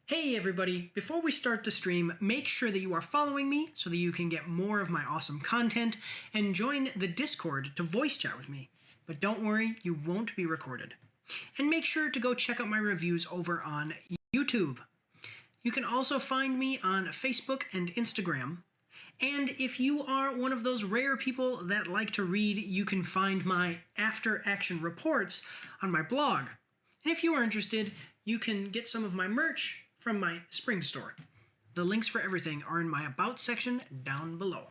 Hey everybody, before we start the stream, make sure that you are following me so that you can get more of my awesome content and join the Discord to voice chat with me. But don't worry, you won't be recorded. And make sure to go check out my reviews over on YouTube. You can also find me on Facebook and Instagram. And if you are one of those rare people that like to read, you can find my after action reports on my blog. And if you are interested, you can get some of my merch from my spring store. The links for everything are in my About section down below.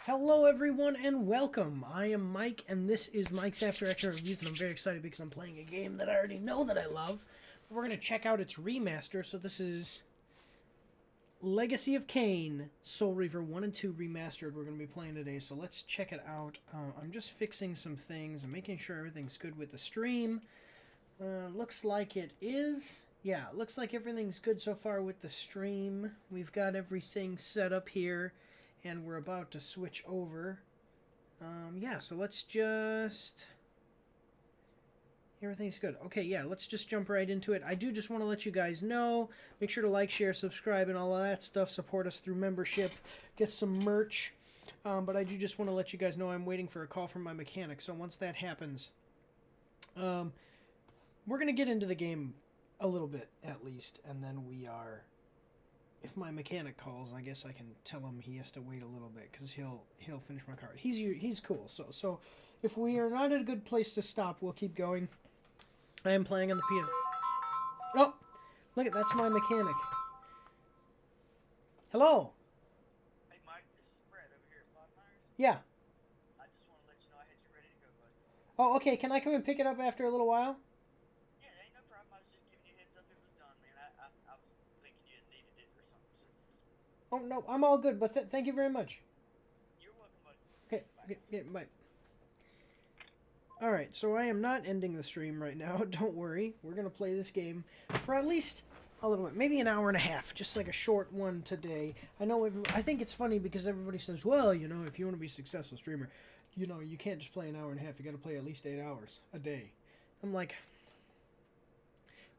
Hello everyone and welcome. I am Mike and this is Mike's After Action Reviews, and I'm very excited because I'm playing a game that I already know that I love. We're going to check out its remaster. So this is Legacy of Kain, Soul Reaver 1 and 2 Remastered. We're going to be playing today, so let's check it out. I'm just fixing some things. I'm making sure everything's good with the stream. Looks like it is. Yeah, looks like everything's good so far with the stream. We've got everything set up here, and we're about to switch over. Yeah, so let's just... Everything's good. Okay, yeah, let's just jump right into it. I do just want to let you guys know, make sure to like, share, subscribe, and all of that stuff. Support us through membership. Get some merch. But I do just want to let you guys know I'm waiting for a call from my mechanic. So once that happens, we're going to get into the game a little bit, at least. And then we are... If my mechanic calls, I guess I can tell him he has to wait a little bit, because he'll finish my car. He's cool. So if we are not at a good place to stop, we'll keep going. I am playing on the piano. Oh, look at that's my mechanic. Hello. Hey Mike, this is Brett over here at MAARs. Yeah. I just want to let you know I had you ready to go, bud. Oh, okay. Can I come and pick it up after a little while? Yeah, ain't no problem. I was just giving you a heads up it was done, man. I was thinking you needed it or something. So. Oh no, I'm all good. But thank you very much. You're welcome, bud. Okay. Bye. Alright, so I am not ending the stream right now. Don't worry. We're going to play this game for at least a little bit. Maybe an hour and a half. Just like a short one today. I think it's funny because everybody says, well, you know, if you want to be a successful streamer, you know, you can't just play an hour and a half. You got to play at least 8 hours a day. I'm like,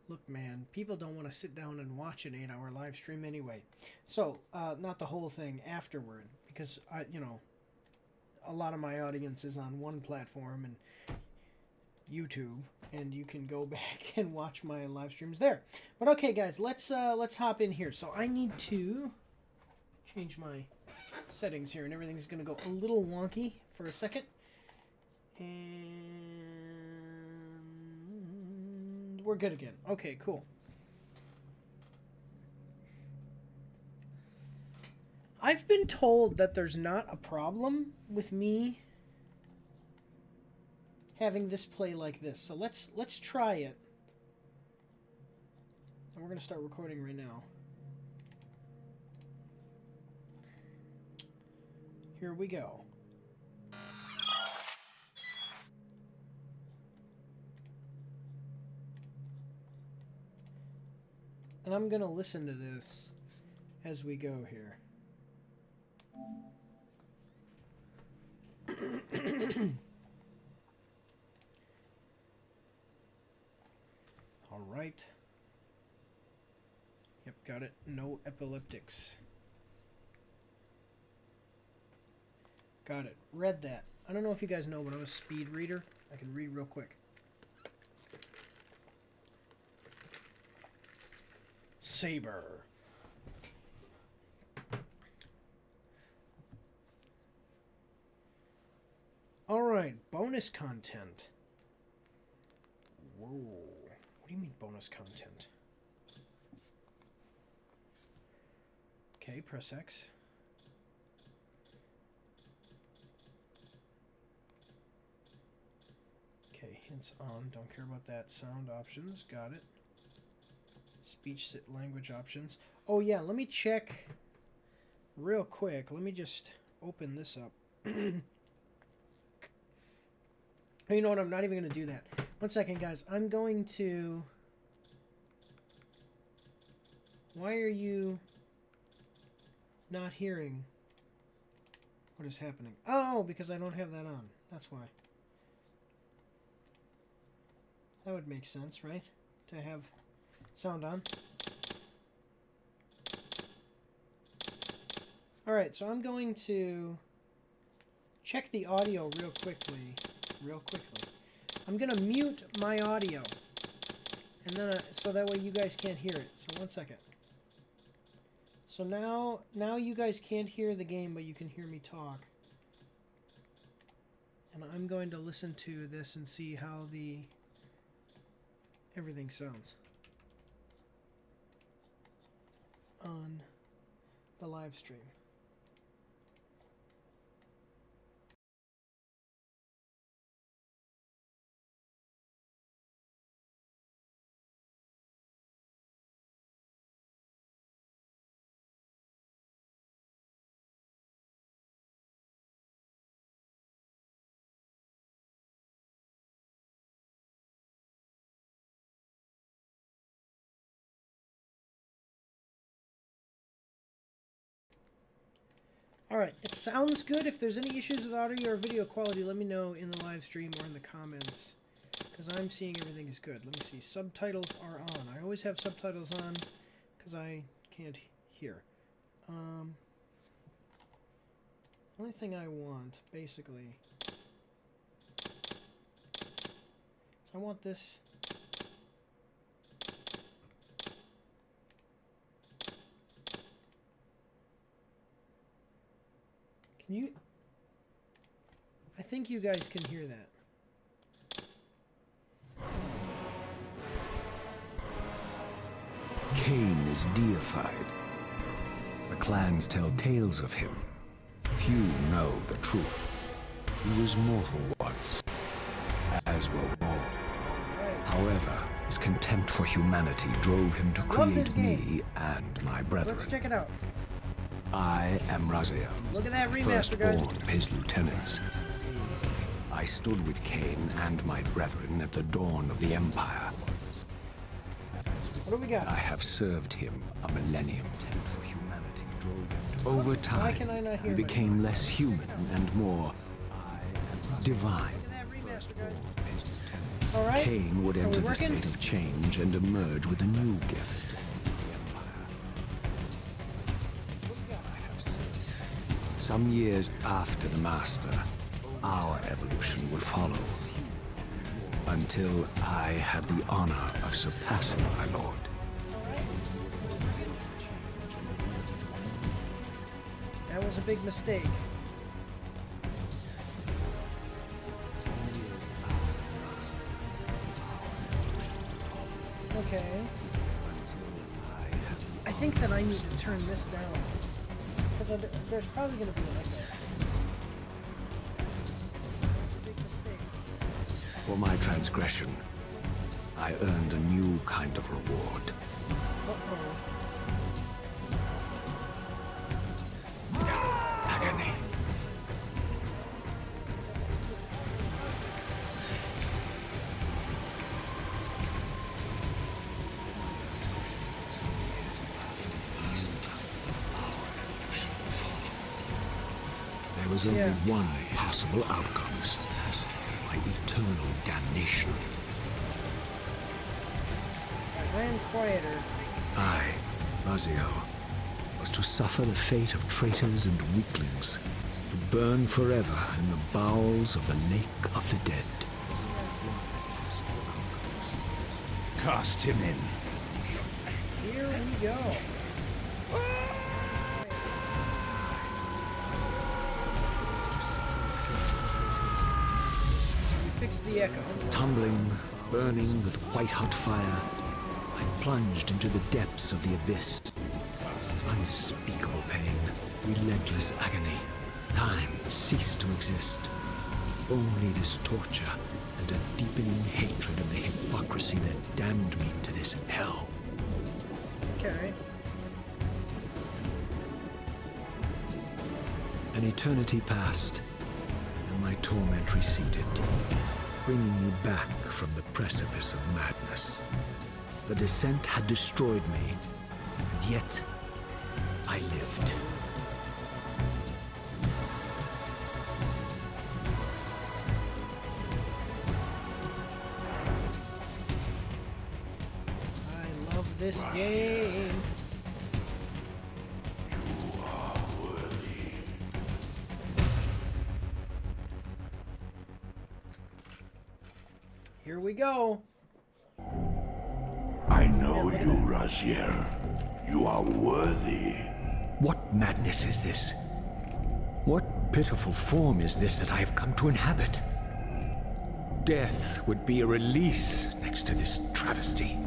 look, man, people don't want to sit down and watch an 8-hour live stream anyway. So, not the whole thing afterward. Because, a lot of my audience is on one platform and YouTube, and you can go back and watch my live streams there. But okay, guys, let's hop in here. So I need to change my settings here, and everything's gonna go a little wonky for a second. And we're good again. Okay, cool. I've been told that there's not a problem with me having this play like this. So let's try it. And we're going to start recording right now. Here we go. And I'm going to listen to this as we go here. All right. Yep, got it. No epileptics. Got it. Read that. I don't know if you guys know, but I'm a speed reader. I can read real quick. Saber. Alright, bonus content. Whoa. What do you mean bonus content? Okay, press X. Okay, hints on. Don't care about that. Sound options. Got it. Speech language options. Oh yeah, let me check real quick. Let me just open this up. You know what? I'm not even going to do that. One second, guys. I'm going to... Why are you not hearing what is happening? Oh, because I don't have that on. That's why. That would make sense, right? To have sound on. Alright, so I'm going to check the audio real quickly. I'm going to mute my audio. And then, so that way you guys can't hear it. So one second. So now you guys can't hear the game, but you can hear me talk. And I'm going to listen to this and see how everything sounds on the live stream. Alright, it sounds good. If there's any issues with audio or video quality, let me know in the live stream or in the comments. Because I'm seeing everything is good. Let me see. Subtitles are on. I always have subtitles on because I can't hear. Only thing I want, basically, is I want this... I think you guys can hear that. Kain is deified. The clans tell tales of him. Few know the truth. He was mortal once, as were all. However, his contempt for humanity drove him to create me and my brethren. Let's check it out. I am Raziel, Look at that remaster, guys. firstborn of his lieutenants. I stood with Kain and my brethren at the dawn of the Empire. What do we got? I have served him a millennium. Over time, he became less human and more divine. All right. Kain would enter the state of change and emerge with a new gift. Some years after the Master, our evolution would follow. Until I had the honor of surpassing my lord. That was a big mistake. Okay. I think that I need to turn this down. Because there's probably going to be an echo. Big mistake. For my transgression, I earned a new kind of reward. Agony. There was only one possible outcome. My eternal damnation. I am quieter. I, Raziel, was to suffer the fate of traitors and weaklings, to burn forever in the bowels of the Lake of the Dead. Cast him in. Here we go. We fixed the echo. Tumbling, burning with white-hot fire, I plunged into the depths of the abyss. Unspeakable pain, relentless agony. Time ceased to exist. Only this torture and a deepening hatred of the hypocrisy that damned me to this hell. Okay. An eternity passed, and my torment receded, bringing me back from the precipice of madness. The descent had destroyed me, and yet I lived. I love this game. Here we go. I know you, Raziel. You are worthy. What madness is this? What pitiful form is this that I have come to inhabit? Death would be a release next to this travesty.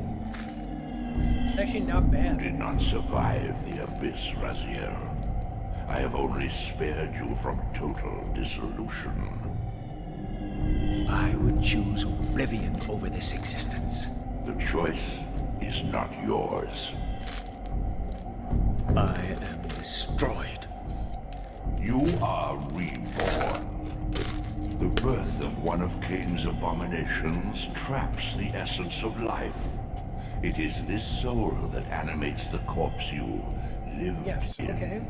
It's actually not You bad. did not survive the abyss, Raziel. I have only spared you from total dissolution. I would choose oblivion over this existence. The choice is not yours. I am destroyed. You are reborn. The birth of one of Kain's abominations traps the essence of life. It is this soul that animates the corpse you lived Yes, in. okay.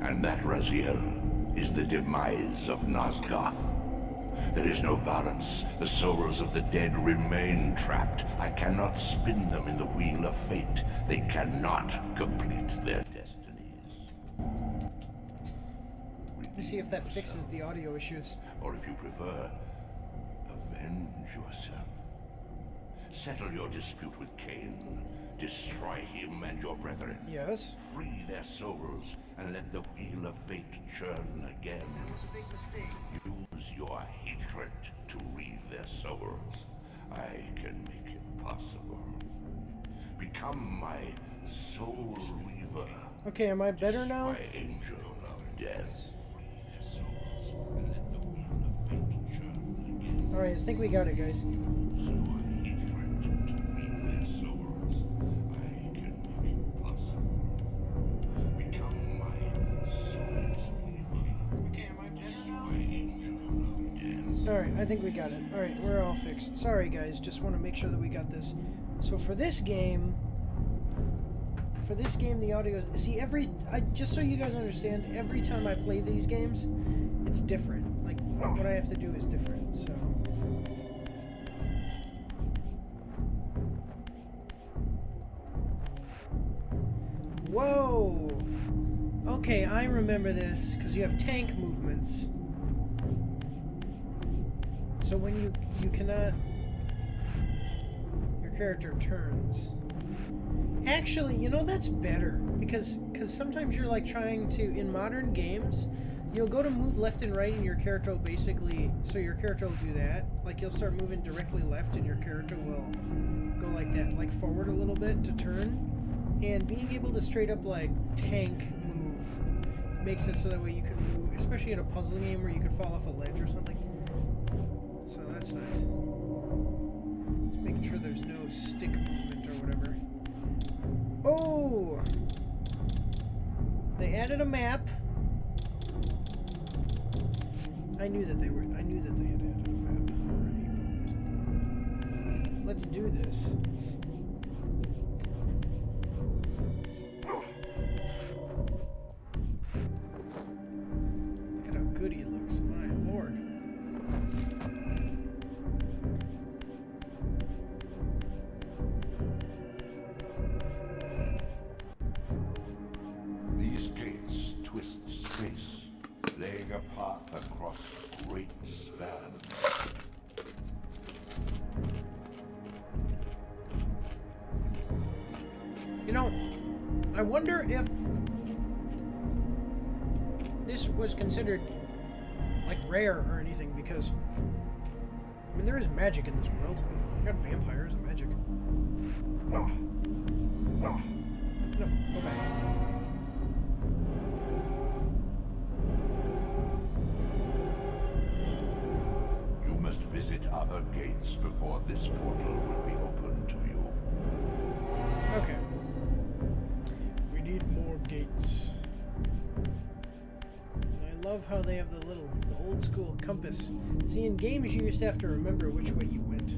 And that, Raziel, is the demise of Nosgoth. There is no balance. The souls of the dead remain trapped. I cannot spin them in the wheel of fate. They cannot complete their destinies. Let me see if that fixes the audio issues. Or if you prefer, avenge yourself. Settle your dispute with Kain. Destroy him and your brethren. Yes. Free their souls and let the wheel of fate churn again. That was a big mistake. Use your hatred to reave their souls. I can make it possible. Become my soul weaver. Okay, am I better now? My angel of death. Alright, I think we got it, guys. Alright, I think we got it. Alright, we're all fixed. Sorry, guys, just want to make sure that we got this. So for this game, the audio... See, just so you guys understand, every time I play these games, it's different. Like, what I have to do is different, so... Whoa! Okay, I remember this, because you have tank movements. So when you cannot... Your character turns. Actually, you know, that's better. Because sometimes you're like trying to... In modern games, you'll go to move left and right and your character will basically... So your character will do that. Like you'll start moving directly left and your character will go like that. Like forward a little bit to turn. And being able to straight up like tank move makes it so that way you can move, especially in a puzzle game where you could fall off a ledge or something. So that's nice. Just making sure there's no stick movement or whatever. Oh! They added a map. I knew that they had added a map already, but let's do this. Look at how good he looks, my lord. These gates twist space, laying a path across great spans. You know, I wonder if this was considered like rare or anything, because I mean there is magic in this world. You got vampires and magic. No, go back. You must visit other gates before this portal will be open to you. Okay. We need more gates. And I love how they have the old school compass. See, in games you used to have to remember which way you went.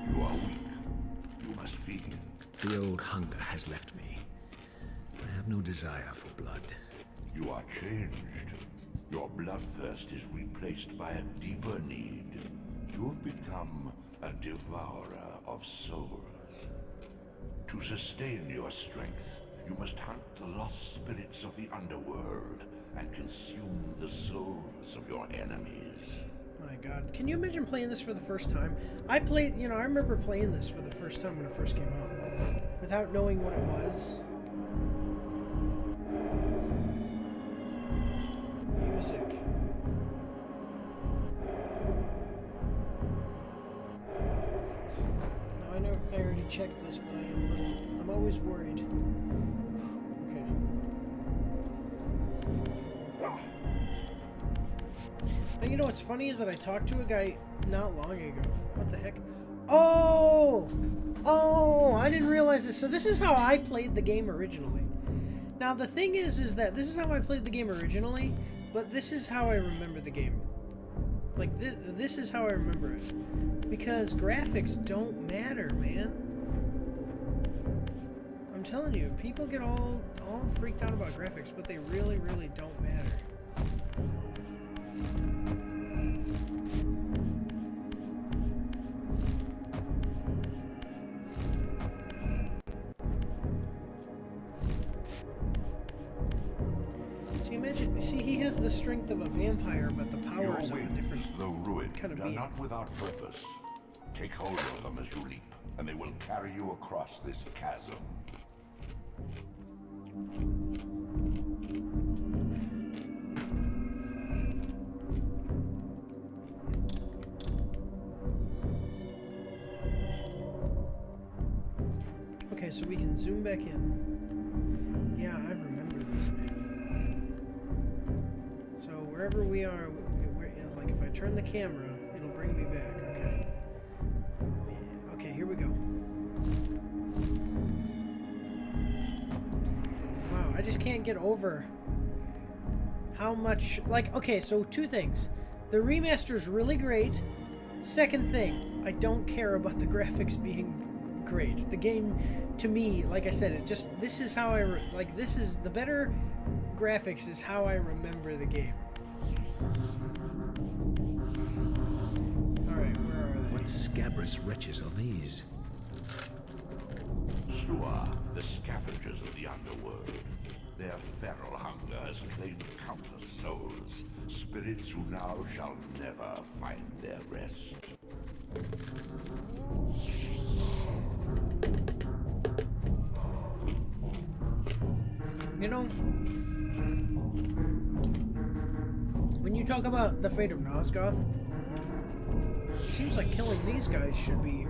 You are weak. You must feed. The old hunger has left me. I have no desire for blood. You are changed. Your bloodthirst is replaced by a deeper need. You have become a devourer of souls. To sustain your strength, you must hunt the lost spirits of the underworld and consume the souls of your enemies. My God, can you imagine playing this for the first time? I remember playing this for the first time when it first came out, without knowing what it was. Music. Now I know I already checked this, but I'm always worried. Okay. Now, you know what's funny is that I talked to a guy not long ago. What the heck? Oh, I didn't realize this. So this is how I played the game originally. Now the thing is that this is how I played the game originally, but this is how I remember the game. Like this is how I remember it, because graphics don't matter, man. I'm telling you, people get all freaked out about graphics, but they really, really don't matter. See, he has the strength of a vampire, but the powers of a different though ruined, kind of are being. not without purpose. Take hold of them as you leap, and they will carry you across this chasm. Okay, so we can zoom back in. Yeah, I remember this, man. So wherever we are, like if I turn the camera, it'll bring me back. Okay. Okay, here we go. Wow, I just can't get over how much, like, okay, so two things. The remaster's really great. Second thing, I don't care about the graphics being great. The game, to me, like I said, this is how this is the better graphics is how I remember the game. Alright, where are they? What scabrous wretches are these? Slua, the scavengers of the underworld. Their feral hunger has claimed countless souls, spirits who now shall never find their rest. You know, when you talk about the fate of Nosgoth, it seems like killing these guys should be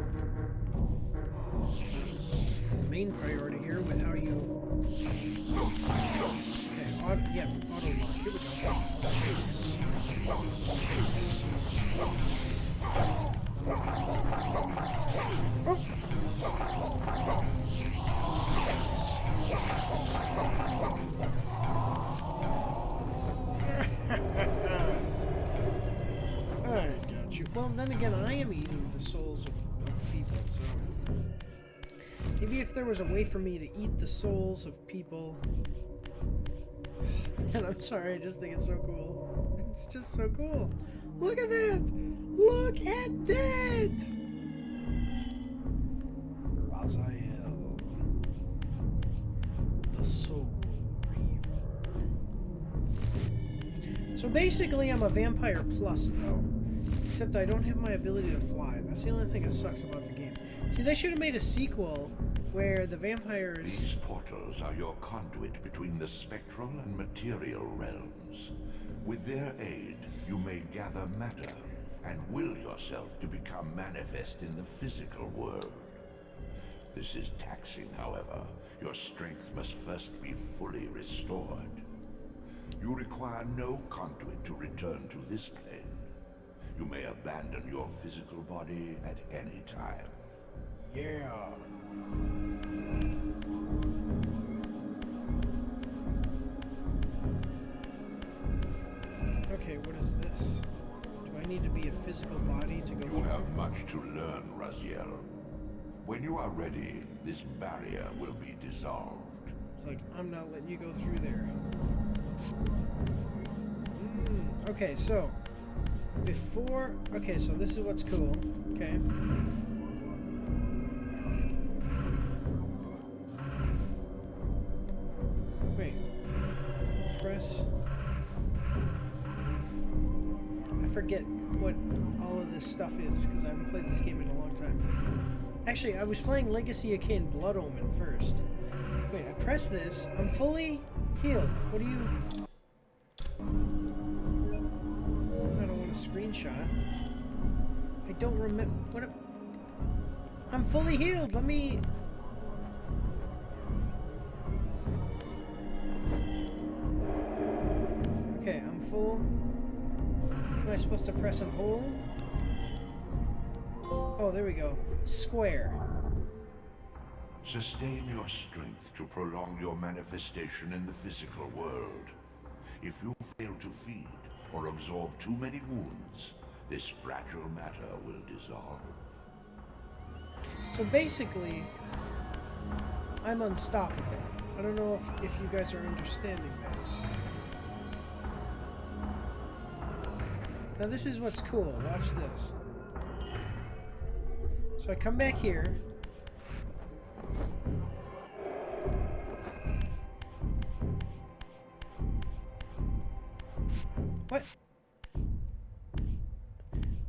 the main priority here with how you... Okay, auto lock. Here we go. Oh. Alright, got you. Well, then again, I am eating the souls of people, so... Maybe if there was a way for me to eat the souls of people... Man, I'm sorry, I just think it's so cool. It's just so cool. Look at that! Look at that! Raziel. The Soul Reaver. So basically, I'm a vampire plus, though. Except I don't have my ability to fly. That's the only thing that sucks about the game. See, they should have made a sequel where the vampires... These portals are your conduit between the spectral and material realms. With their aid, you may gather matter and will yourself to become manifest in the physical world. This is taxing, however. Your strength must first be fully restored. You require no conduit to return to this plane. You may abandon your physical body at any time. Yeah. Okay, what is this? Do I need to be a physical body to go through? You have much to learn, Raziel. When you are ready, this barrier will be dissolved. It's like, I'm not letting you go through there. Okay, so before... Okay, so this is what's cool. Okay. Wait. Press... I forget what all of this stuff is, because I haven't played this game in a long time. Actually, I was playing Legacy of Kain Blood Omen first. Wait, I press this. I'm fully healed. What do you... I don't want a screenshot. I don't remember... What? I'm fully healed. Let me... Okay, I'm full. Am I supposed to press and hold? Oh, there we go. Square. Sustain your strength to prolong your manifestation in the physical world. If you fail to feed or absorb too many wounds, this fragile matter will dissolve. So basically, I'm unstoppable. I don't know if you guys are understanding that. Now this is what's cool. Watch this. So I come back here. What?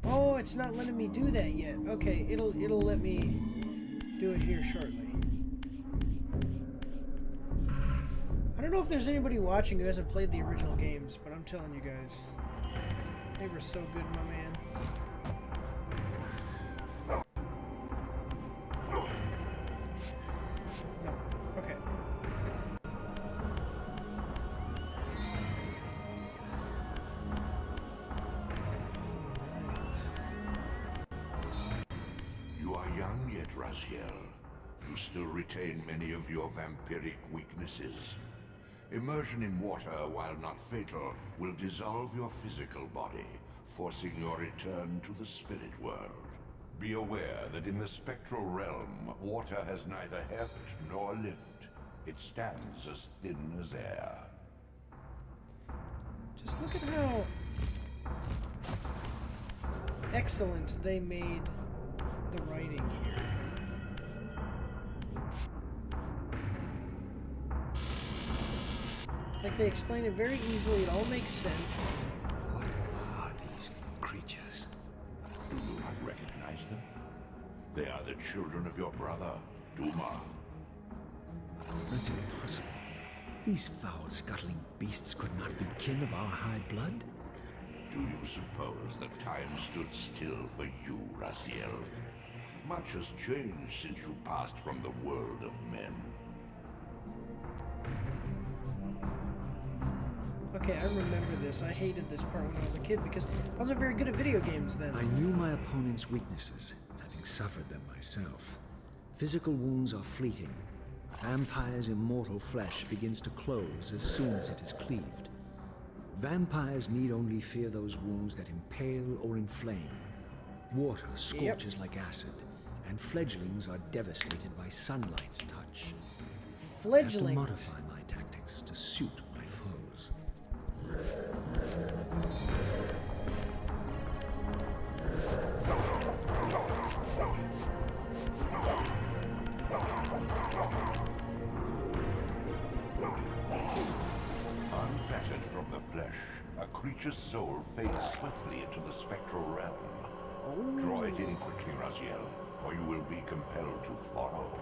Oh, it's not letting me do that yet. Okay, it'll let me do it here shortly. I don't know if there's anybody watching who hasn't played the original games, but I'm telling you guys, they were so good, my man. No. Okay. Alright. You are young yet, Raziel. You still retain many of your vampiric weaknesses. Immersion in water, while not fatal, will dissolve your physical body, forcing your return to the spirit world. Be aware that in the spectral realm, water has neither heft nor lift. It stands as thin as air. Just look at how excellent they made the writing here. Like, they explain it very easily, it all makes sense. What are these creatures? Do you not recognize them? They are the children of your brother, Duma. That's impossible. These foul, scuttling beasts could not be kin of our high blood. Do you suppose that time stood still for you, Raziel? Much has changed since you passed from the world of men. Okay, I remember this. I hated this part when I was a kid because I wasn't very good at video games then. I knew my opponent's weaknesses, having suffered them myself. Physical wounds are fleeting. Vampire's immortal flesh begins to close as soon as it is cleaved. Vampires need only fear those wounds that impale or inflame. Water scorches like acid, and fledglings are devastated by sunlight's touch. I have to Fledglings. modify my tactics to suit my foes. Unfettered from the flesh, A creature's soul fades swiftly into the spectral realm. Oh. Draw it in quickly, Raziel, or you will be compelled to follow.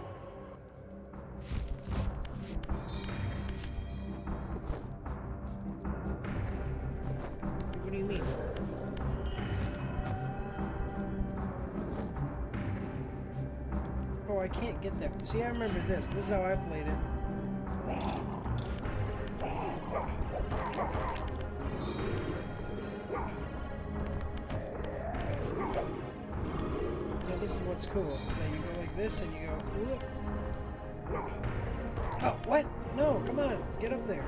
What do you mean? Oh, I can't get that. See, I remember this. This is how I played it. Now, this is what's cool. Is that you go like this and you go, whoop. Oh, what? No, come on. Get up there.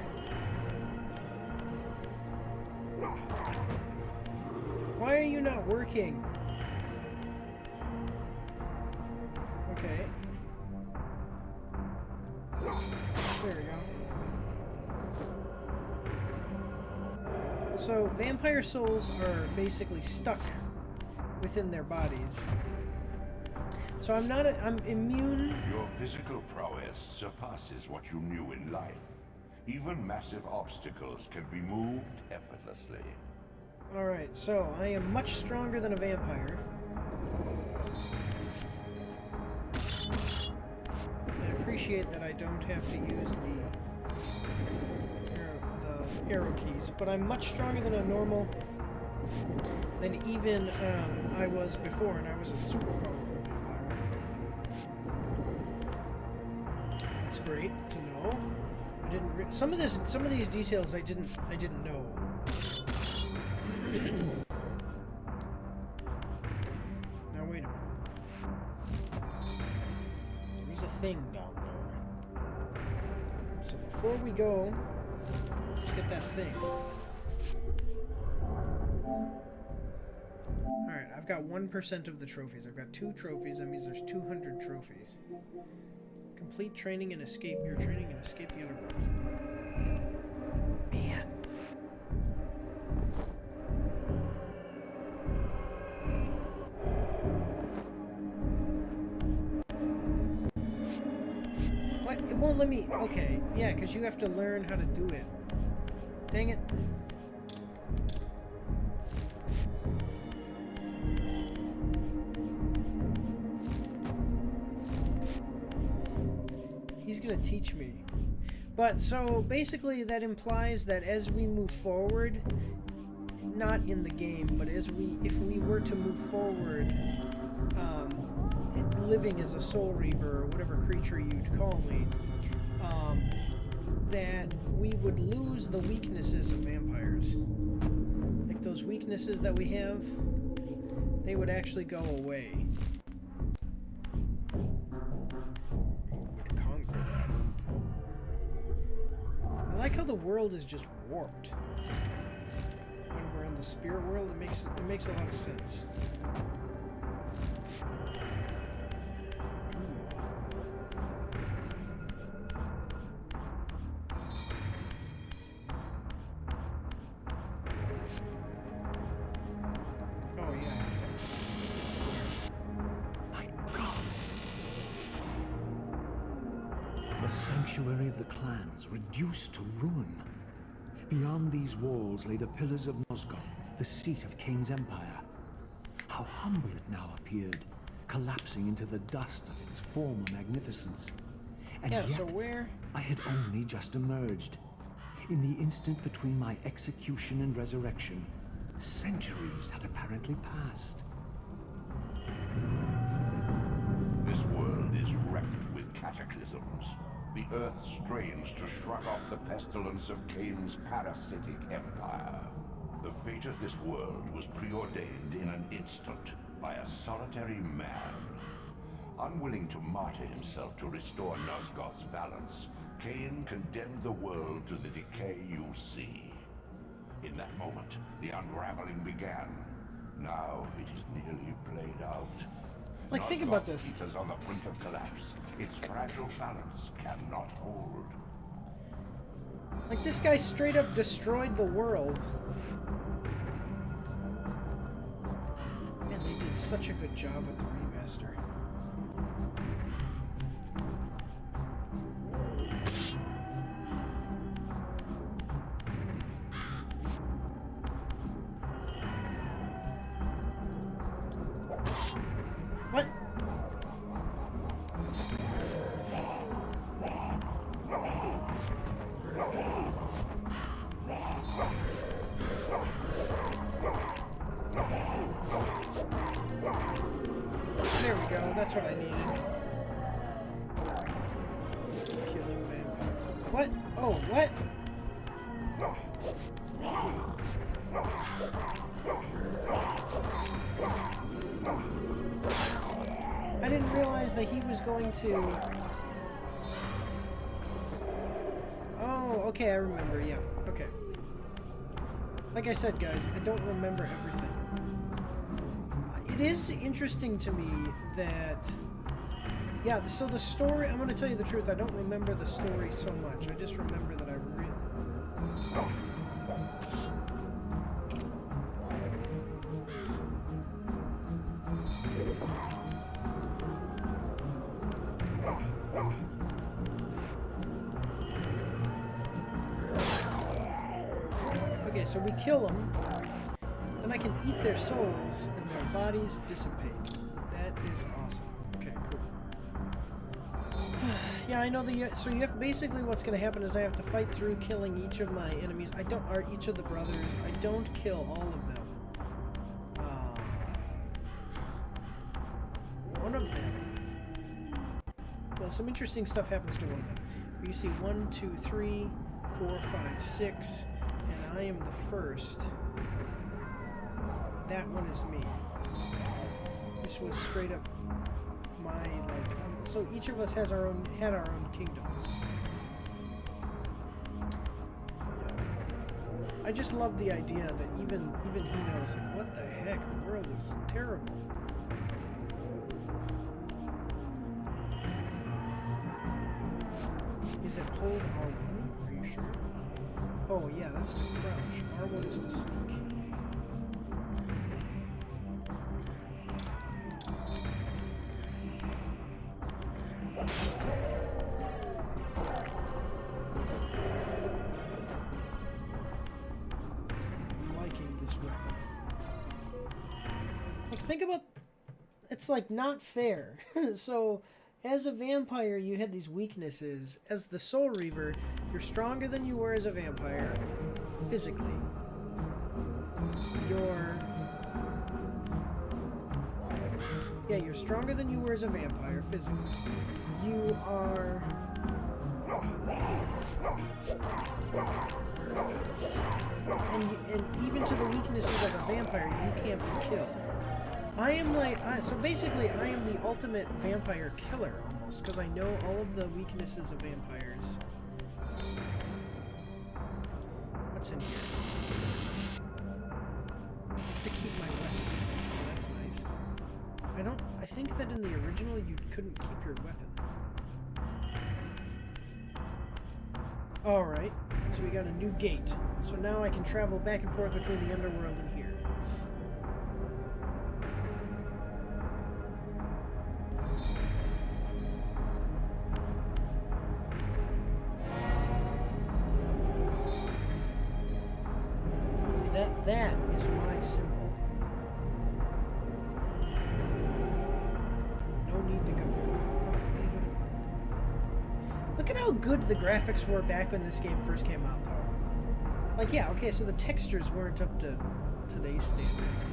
Why are you not working? Okay. There we go. So, vampire souls are basically stuck within their bodies. So I'm immune. Your physical prowess surpasses what you knew in life. Even massive obstacles can be moved effortlessly. Alright, so I am much stronger than a vampire. I appreciate that I don't have to use the arrow keys, but I'm much stronger than a normal, than even I was before, and I was a super powerful vampire. That's great to know. I didn't some of these details I didn't know. Now wait a minute. There's a thing down there. So before we go, let's get that thing. Alright, I've got 1% of the trophies. I've got 2 trophies. That means there's 200 trophies. Complete training and escape your training and escape the underground. Man. What? It won't let me... Okay, yeah, because you have to learn how to do it. Dang it. He's gonna teach me. But, so, basically that implies that as we move forward, not in the game, but if we were to move forward, living as a soul reaver, or whatever creature you'd call me, that we would lose the weaknesses of vampires. Like those weaknesses that we have, they would actually go away. I like how the world is just warped. When we're in the spirit world, it makes a lot of sense. Oh yeah, I have to get square. My God! The sanctuary of the clans reduced to ruin. Beyond these walls lay the pillars of Nosgoth, the seat of Kain's empire. How humble it now appeared, collapsing into the dust of its former magnificence. And Yeah, yet, so where? I had only just emerged. In the instant between my execution and resurrection, centuries had apparently passed. This world is wrecked with cataclysms. The earth strains to shrug off the pestilence of Kain's parasitic empire. The fate of this world was preordained in an instant by a solitary man. Unwilling to martyr himself to restore Nosgoth's balance, Kain condemned the world to the decay you see. In that moment, the unraveling began. Now it is nearly played out. Like, think about this. Nosgoth is on the brink of collapse. Its fragile balance cannot hold. Like, this guy straight up destroyed the world. Man, they did such a good job with the remaster. That's what I needed. Killing vampire. What? Oh, what? I didn't realize that he was going to... Oh, okay, I remember, yeah. Okay. Like I said, guys, I don't remember everything. It is interesting to me that... Yeah, so the story... I'm going to tell you the truth, I don't remember the story so much. I just remember that I read... Okay, so we kill them, then I can eat their souls, and their bodies dissipate. That is awesome. Okay, cool. Yeah, I know that. So you have basically what's going to happen is I have to fight through killing each of my enemies. Or each of the brothers. I don't kill all of them. One of them. Well, some interesting stuff happens to one of them. You see 1, 2, 3, 4, 5, 6. And I am the first. That one is me. This was straight up my, like... so each of us has our own kingdoms. Yeah. I just love the idea that even he knows, like, what the heck? The world is terrible. Is it hold R1? Are you sure? Oh yeah, that's to crouch. R1 is to sneak. I'm liking this weapon. Like, think about... It's like not fair. So... As a vampire, you had these weaknesses. As the Soul Reaver, you're stronger than you were as a vampire, physically. You're stronger than you were as a vampire, physically. You are... And even to the weaknesses of a vampire, you can't be killed. I am like, so basically I am the ultimate vampire killer, almost, because I know all of the weaknesses of vampires. What's in here? I have to keep my weapon, so that's nice. I think that in the original you couldn't keep your weapon. Alright, so we got a new gate. So now I can travel back and forth between the underworld and here. That is my symbol. No need to go. Look at how good the graphics were back when this game first came out, though. Like, yeah, okay, so the textures weren't up to today's standards.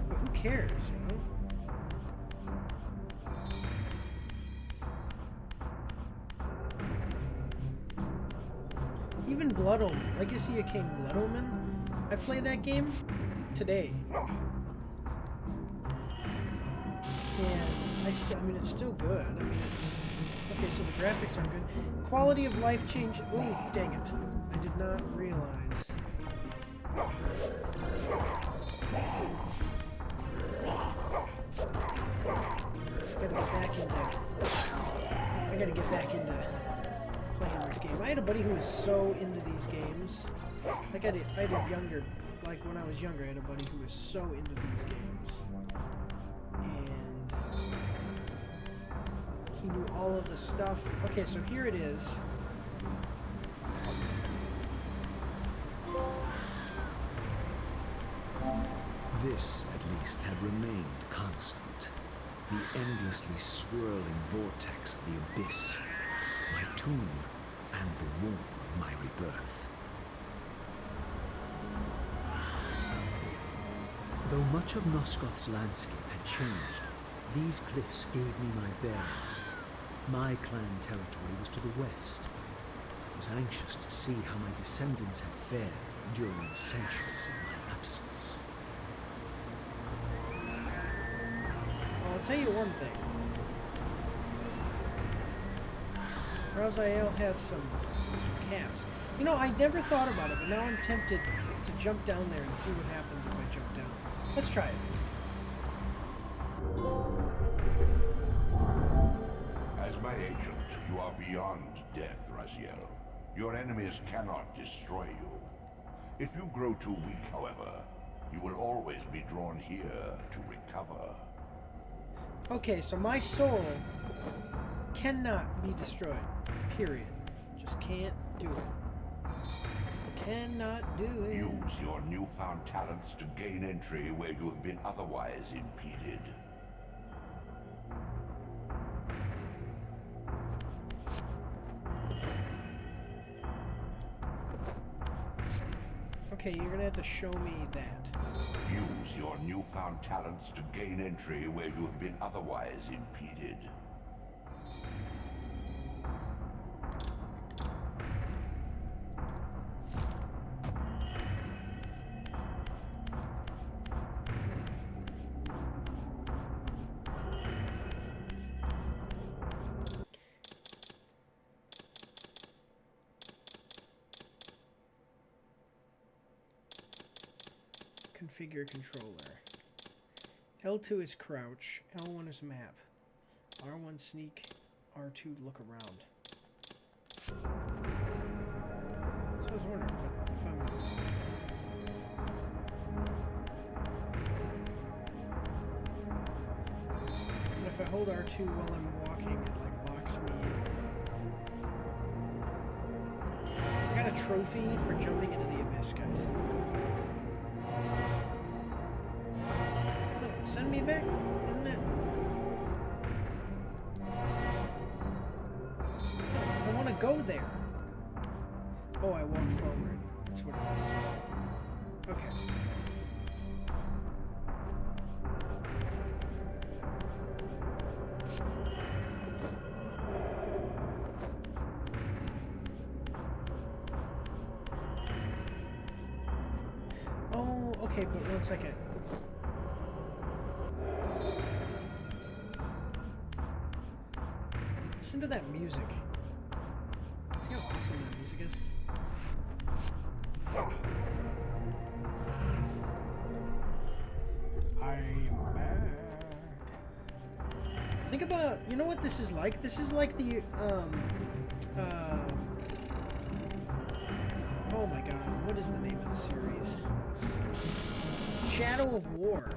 But who cares, you know? Even Blood Omen, Legacy of King Blood Omen, I played that game today. And I mean, it's still good. I mean, it's... Okay, so the graphics are good. Quality of life change... Oh, dang it. I did not realize. I gotta get back into playing this game. I had a buddy who was so into these games. Like I did younger, like when I was younger, I had a buddy who was so into these games. And he knew all of the stuff. Okay, so here it is. This, at least, had remained constant. The endlessly swirling vortex of the abyss. My tomb, and the womb of my rebirth. Though much of Nosgoth's landscape had changed. These cliffs gave me my bearings. My clan territory was to the west. I was anxious to see how my descendants had fared during the centuries of my absence. Well, I'll tell you one thing. Raziel has some calves. You know, I never thought about it, but now I'm tempted to jump down there and see what happens if I jump down. Let's try it. As my agent, you are beyond death, Raziel. Your enemies cannot destroy you. If you grow too weak, however, you will always be drawn here to recover. Okay, so my soul cannot be destroyed. Period. Just can't do it. Cannot do it. Use your newfound talents to gain entry where you have been otherwise impeded. Okay, you're gonna have to show me that. Use your newfound talents to gain entry where you have been otherwise impeded. Configure controller. L2 is crouch, L1 is map, R1 sneak, R2 look around. So I was wondering, if I hold R2 while I'm walking, it like locks me in. I got a trophy for jumping into the abyss, guys. Send me back, isn't it? No, I want to go there. Oh, I walk forward. That's what it is. Okay. Oh, okay, but 1 second. Listen to that music. See how awesome that music is? I am back. Think about, you know what this is like? This is like the, oh my god, what is the name of the series? Shadow of War.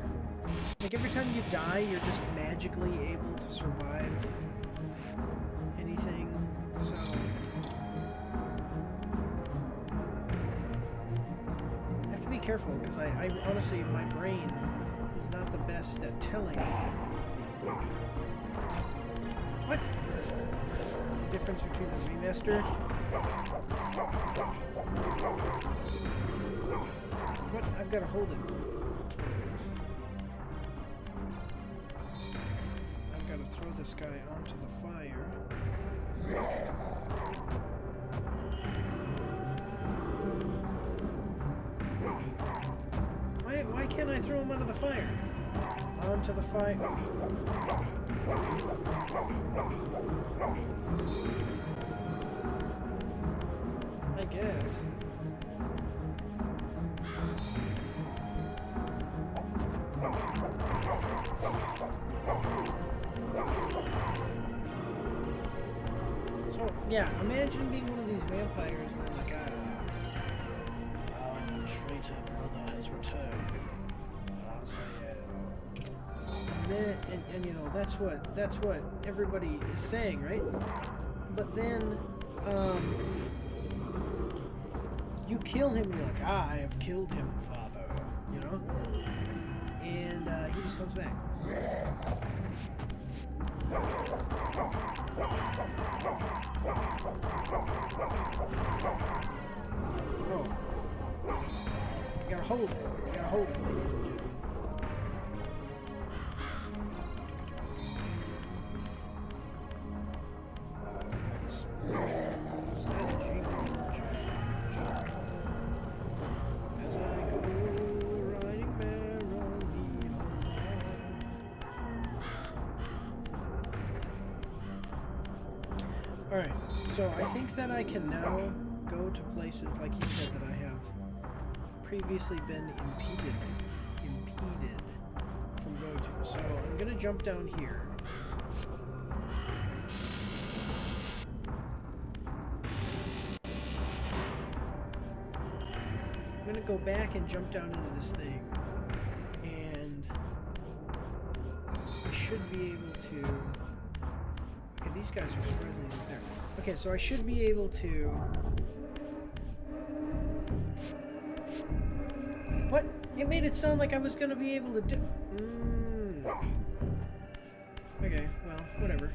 Like every time you die, you're just magically able to survive anything, so I have to be careful because I honestly, my brain is not the best at telling. What? The difference between the remaster? What? I've got to hold it. That's what it is. I've got to throw this guy onto the fire. Why can't I throw him onto the fire? Onto the fire. I guess. So, yeah, imagine being one of these vampires and they're like, our traitor brother has returned. And then, and you know, that's what everybody is saying, right? But then, you kill him and you're like, I have killed him, father, you know? And, he just comes back. Oh. You gotta hold it. You gotta hold it, ladies and gentlemen. Alright, so I think that I can now go to places, like he said, that I have previously been impeded from going to. So I'm going to jump down here. I'm going to go back and jump down into this thing. And I should be able to... Okay, these guys are surprisingly right there. Okay, so I should be able to... What? It made it sound like I was going to be able to do... Okay, well, whatever.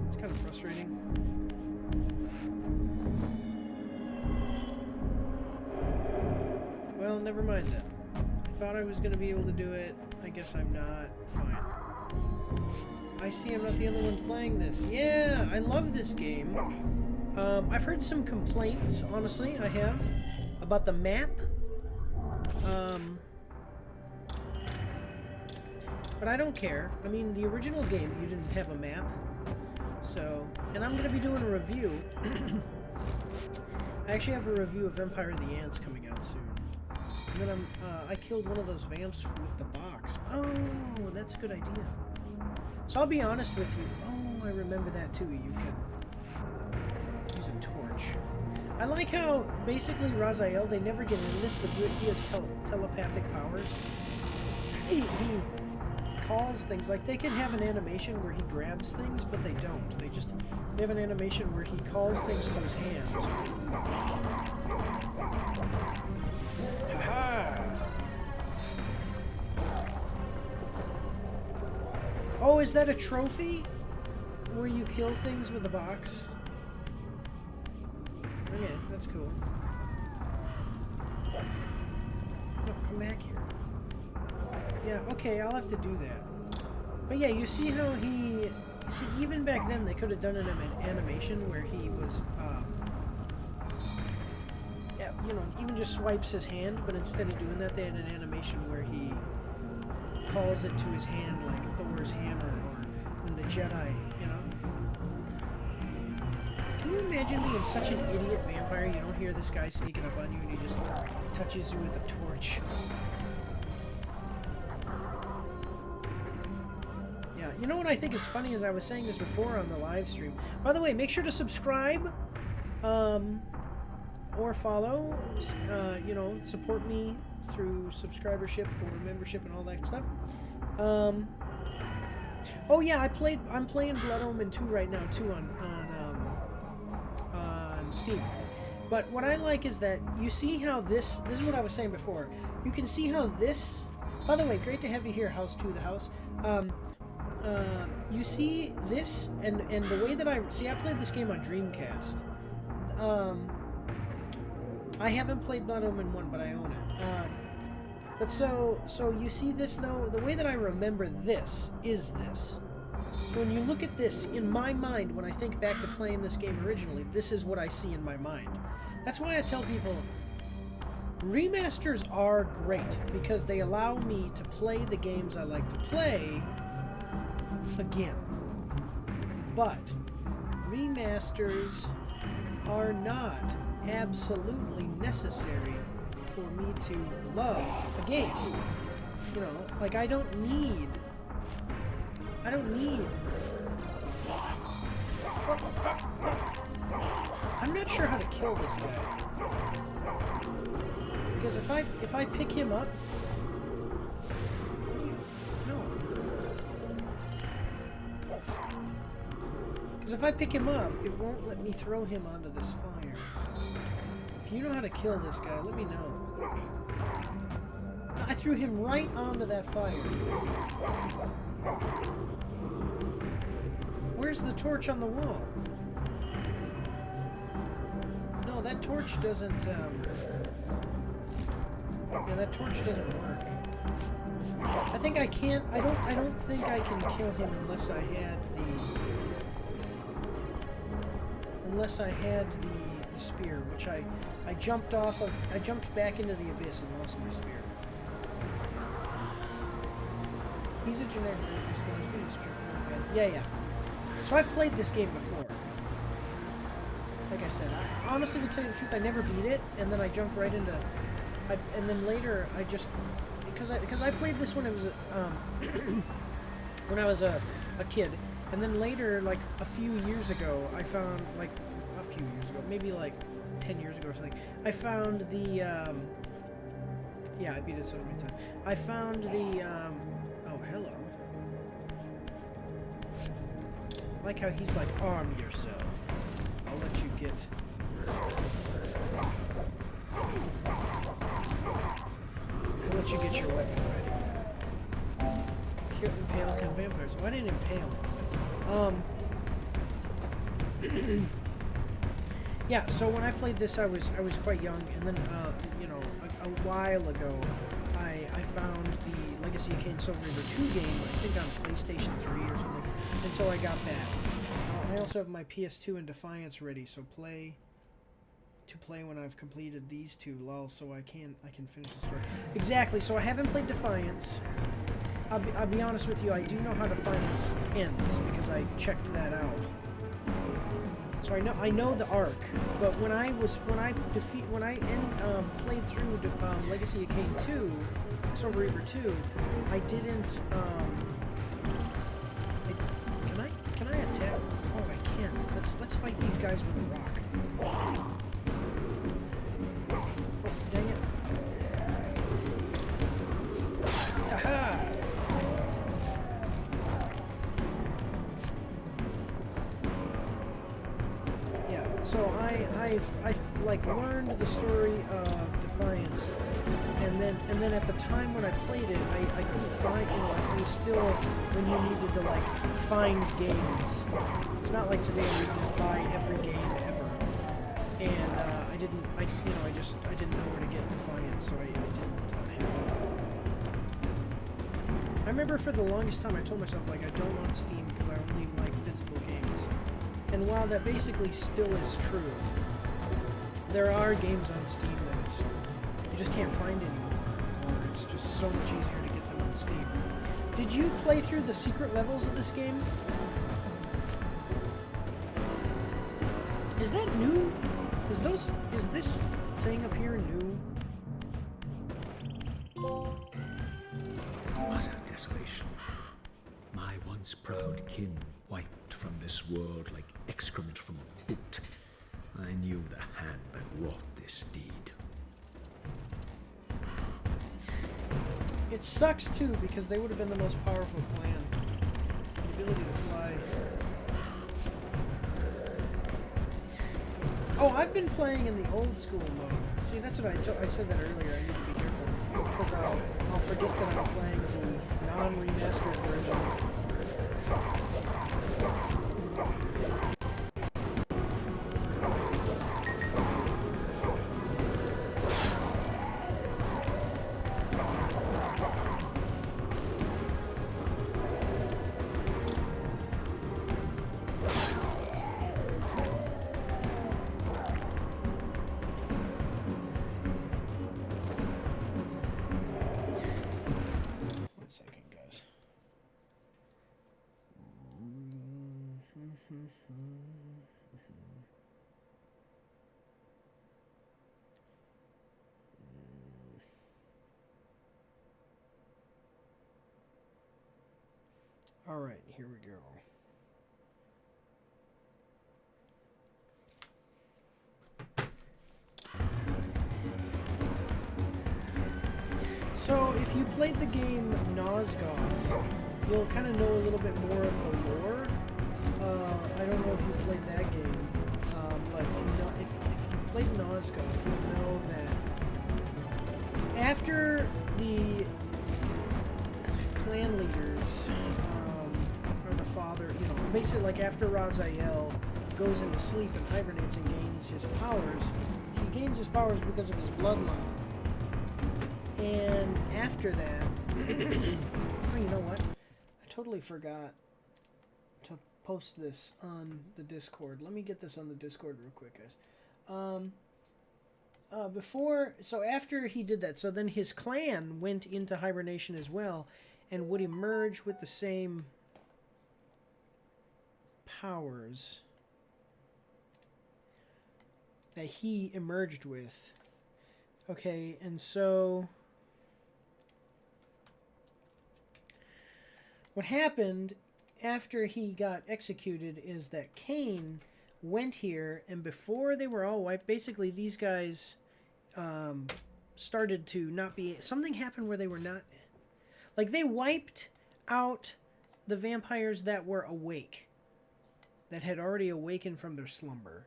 It's kind of frustrating. Well, never mind then. I thought I was going to be able to do it. I guess I'm not. Fine. I see I'm not the only one playing this. Yeah, I love this game. I've heard some complaints, honestly, I have, about the map. But I don't care. I mean, the original game, you didn't have a map. So, and I'm going to be doing a review. I actually have a review of Empire of the Ants coming out soon. And then I killed one of those vamps with the box. Oh, that's a good idea. So I'll be honest with you. Oh, I remember that too. You can use a torch. I like how basically Raziel, they never get into this, but he has telepathic powers. He calls things, like they can have an animation where he grabs things, but they don't. They have an animation where he calls things to his hand. Haha! Oh, is that a trophy? Where you kill things with a box? Okay, that's cool. No, come back here. Yeah, okay, I'll have to do that. But yeah, you see how he... See, even back then, they could have done an animation where he was, yeah, you know, even just swipes his hand, but instead of doing that, they had an animation where he calls it to his hand, like Thor's hammer, or when the Jedi, you know? Can you imagine being such an idiot vampire, you don't hear this guy sneaking up on you, and he just touches you with a torch? You know what I think is funny, as I was saying this before on the live stream. By the way, make sure to subscribe, or follow, you know, support me through subscribership or membership and all that stuff. Oh yeah, I'm playing Blood Omen 2 right now too on Steam. But what I like is that you see how this is what I was saying before. You can see how this, by the way, great to have you here, House 2 the House. You see this, and the way that I played this game on Dreamcast. I haven't played Blood Omen 1, but I own it. But so you see this, though, the way that I remember this is this. So when you look at this, in my mind, when I think back to playing this game originally, this is what I see in my mind. That's why I tell people, remasters are great, because they allow me to play the games I like to play again. But remasters are not absolutely necessary for me to love a game. You know, like I don't need I'm not sure how to kill this guy. Because if I pick him up, because if I pick him up, it won't let me throw him onto this fire. If you know how to kill this guy, let me know. I threw him right onto that fire. Where's the torch on the wall? No, that torch doesn't, yeah, that torch doesn't work. I think I can't, I don't think I can kill him unless I had the spear, which I jumped off of. I jumped back into the abyss and lost my spear. He's a generic response. Yeah. So I've played this game before. like I said, honestly, to tell you the truth, I never beat it, and then I jumped right into, and then later I just, because I played this when it was when I was a kid, and then later, like a few years ago, I found, like a few years ago, maybe like 10 years ago or something, I found the yeah, I beat it so many times. I found the oh, hello. I like how he's like, arm yourself. I'll let you get. I'll let you get your weapon ready. Kill, impale 10 vampires. Why didn't impale him? Yeah. So when I played this, I was quite young, and then you know, a while ago, I found the Legacy of Kain Soul Reaver 2 game. I think on PlayStation 3 or something, and so I got that. I also have my PS2 and Defiance ready, so play when I've completed these two, lol, so I can finish the story. Exactly, so I haven't played Defiance. I'll be honest with you, I do know how Defiance ends, because I checked that out. So I know the arc, but when I played through Legacy of Kain 2, Soul Reaver 2, I didn't, can I attack? Oh, I can. Let's fight these guys with a rock. Oh, dang it. Aha! Yeah, so I've like learned the story of Defiance, and then at the time when I played it, I couldn't find, you know, it was still when you needed to like find games. It's not like today where you can just buy every game ever. And I didn't know where to get Defiance, so I didn't have it. I remember for the longest time I told myself, like, I don't want Steam because I only like physical games. And while that basically still is true, there are games on Steam that you just can't find anymore, or it's just so much easier to get them on Steam. Did you play through the secret levels of this game? Is that new? Is this thing up here new? Utter desolation. My once proud kin wiped from this world like excrement from a pit. I knew the hand that wrought this deed. It sucks too, because they would have been the most powerful clan. The ability to fly. Oh, I've been playing in the old school mode. See, that's what I said that earlier. I need to be careful, because I'll forget that I'm playing the non-remastered version. All right, here we go. So, if you played the game Nosgoth, you'll kind of know a little bit more of the lore. I don't know if you played that game, but if you've played Nosgoth, you'll know that after the clan leaders, or the father, you know, basically like after Raziel goes into sleep and hibernates and gains his powers, he gains his powers because of his bloodline. And after that, oh, you know what? I totally forgot to post this on the Discord. Let me get this on the Discord real quick, guys. So after he did that, so then his clan went into hibernation as well, and would emerge with the same powers. that he emerged with. Okay, and so what happened after he got executed is that Kain went here, and before they were all wiped, basically these guys started to not be... Something happened where they were not... Like, they wiped out the vampires that were awake, that had already awakened from their slumber.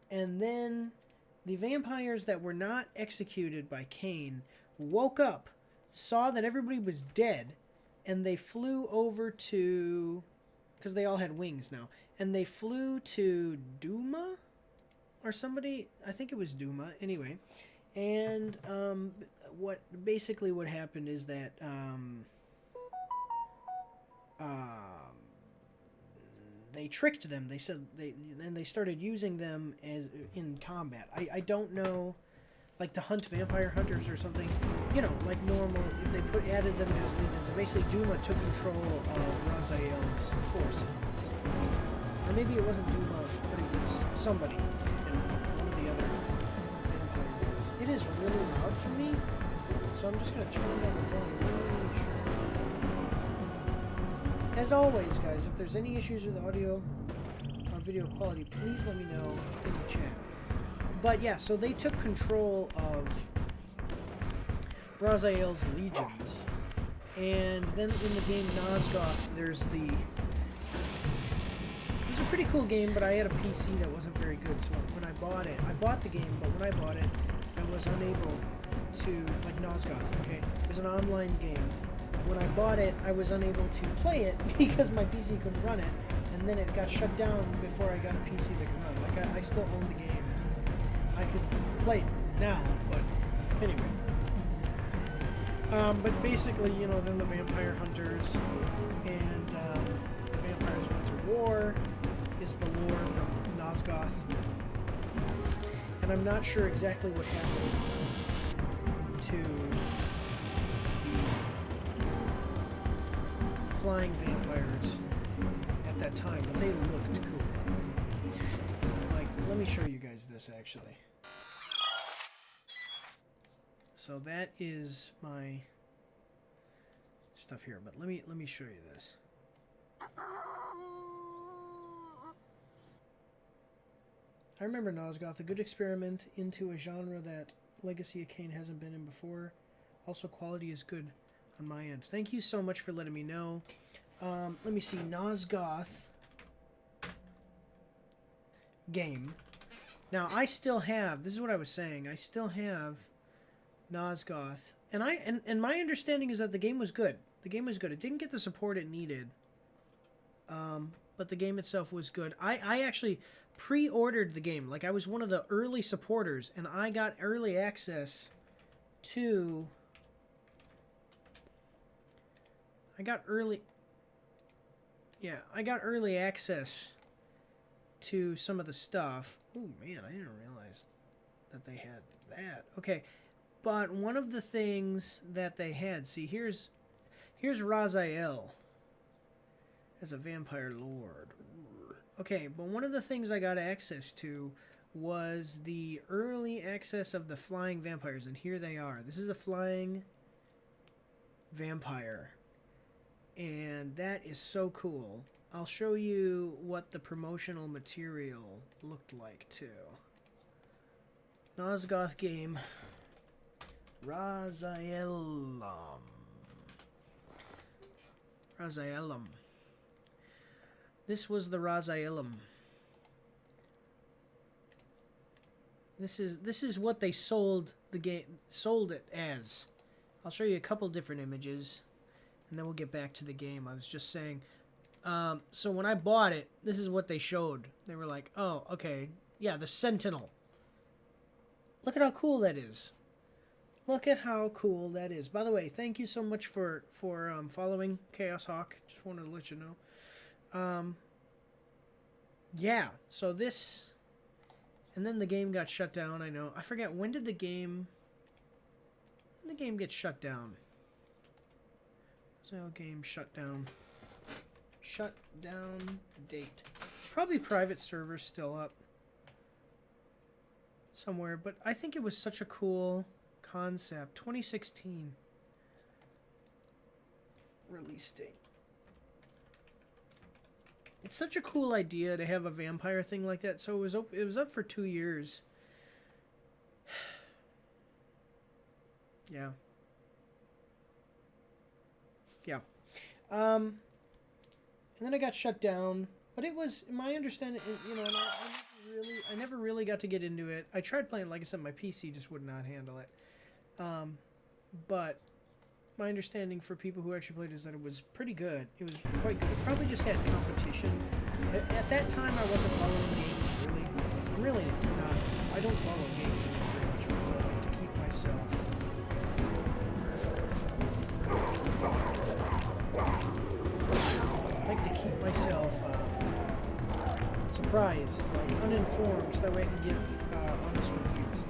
And then the vampires that were not executed by Kain woke up, saw that everybody was dead, and they flew over to... Because they all had wings now. And they flew to Duma? Or somebody... I think it was Duma. Anyway. And what happened is that... they tricked them. They said they started using them as in combat. I don't know, like to hunt vampire hunters or something. You know, like normal. If they added them as legions, and basically Duma took control of Raziel's forces, or maybe it wasn't Duma, but it was somebody. You know, one of the other vampire guys. It is really loud for me, so I'm just gonna turn down the volume really sure. As always, guys, if there's any issues with audio or video quality, please let me know in the chat. But yeah, so they took control of Raziel's legions. And then in the game Nosgoth, there's the... It was a pretty cool game, but I had a PC that wasn't very good, so when I bought it... I bought the game, but when I bought it, I was unable to... Like Nosgoth, okay? It was an online game. When I bought it, I was unable to play it because my PC couldn't run it, and then it got shut down before I got a PC that could run. Like, I still own the game. I could play it now, but anyway. But basically, you know, then the vampire hunters and the vampires went to war is the lore from Nosgoth. And I'm not sure exactly what happened to flying vampires at that time, but they looked cool. Like, let me show you guys this actually. So that is my stuff here, but let me show you this. I remember Nosgoth, a good experiment into a genre that Legacy of Kain hasn't been in before. Also, quality is good on my end. Thank you so much for letting me know. Let me see. Nosgoth game. Now, I still have... This is what I was saying. I still have Nosgoth. And my understanding is that the game was good. The game was good. It didn't get the support it needed. But the game itself was good. I actually pre-ordered the game. Like, I was one of the early supporters. And I got early access to... I got early access to some of the stuff. Oh man, I didn't realize that they had that. Okay, but one of the things that they had, see, here's Raziel as a vampire lord. Okay, but one of the things I got access to was the early access of the flying vampires, and here they are. This is a flying vampire. And that is so cool. I'll show you what the promotional material looked like too. Nosgoth game. Razielum. This was the Razielum. This is what they sold it as. I'll show you a couple different images. And then we'll get back to the game. I was just saying. So when I bought it, this is what they showed. They were like, oh, okay. Yeah, the Sentinel. Look at how cool that is. Look at how cool that is. By the way, thank you so much for following Chaos Hawk. Just wanted to let you know. Yeah, so this... And then the game got shut down, I know. I forget, when did the game get shut down? So game shut down. Shut down date. Probably private servers still up. somewhere, but I think it was such a cool concept. 2016 release date. It's such a cool idea to have a vampire thing like that. So it was up for 2 years. Yeah. Yeah. And then I got shut down. But it was, my understanding, you know, and I never really got to get into it. I tried playing, like I said, my PC just would not handle it. But my understanding for people who actually played is that it was pretty good. It was quite good. It probably just had competition. At that time, I wasn't following games, really. I'm really not. I don't follow games very much because I like to keep myself... surprised, like uninformed, so that way I can give honest reviews.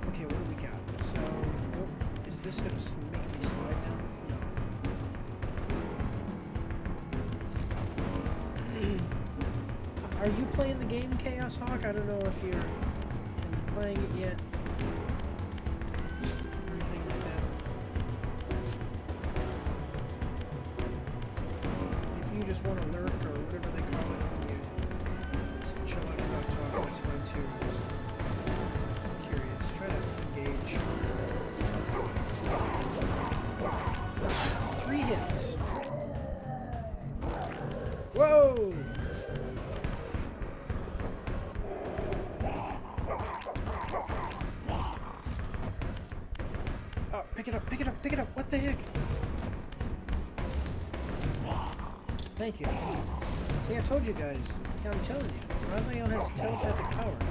Okay, what do we got? So, is this going to make me slide down? No. Are you playing the game, Chaos Hawk? I don't know if you're playing it yet. Anything like that. If you just want to lurk or whatever they call it, chill out about talking, that's fine too. I'm just curious. Try to engage. 3 hits. Whoa! Oh, pick it up, pick it up, pick it up. What the heck? Thank you. See, I told you guys. Yeah, I'm telling you. Raziel has telepathic powers.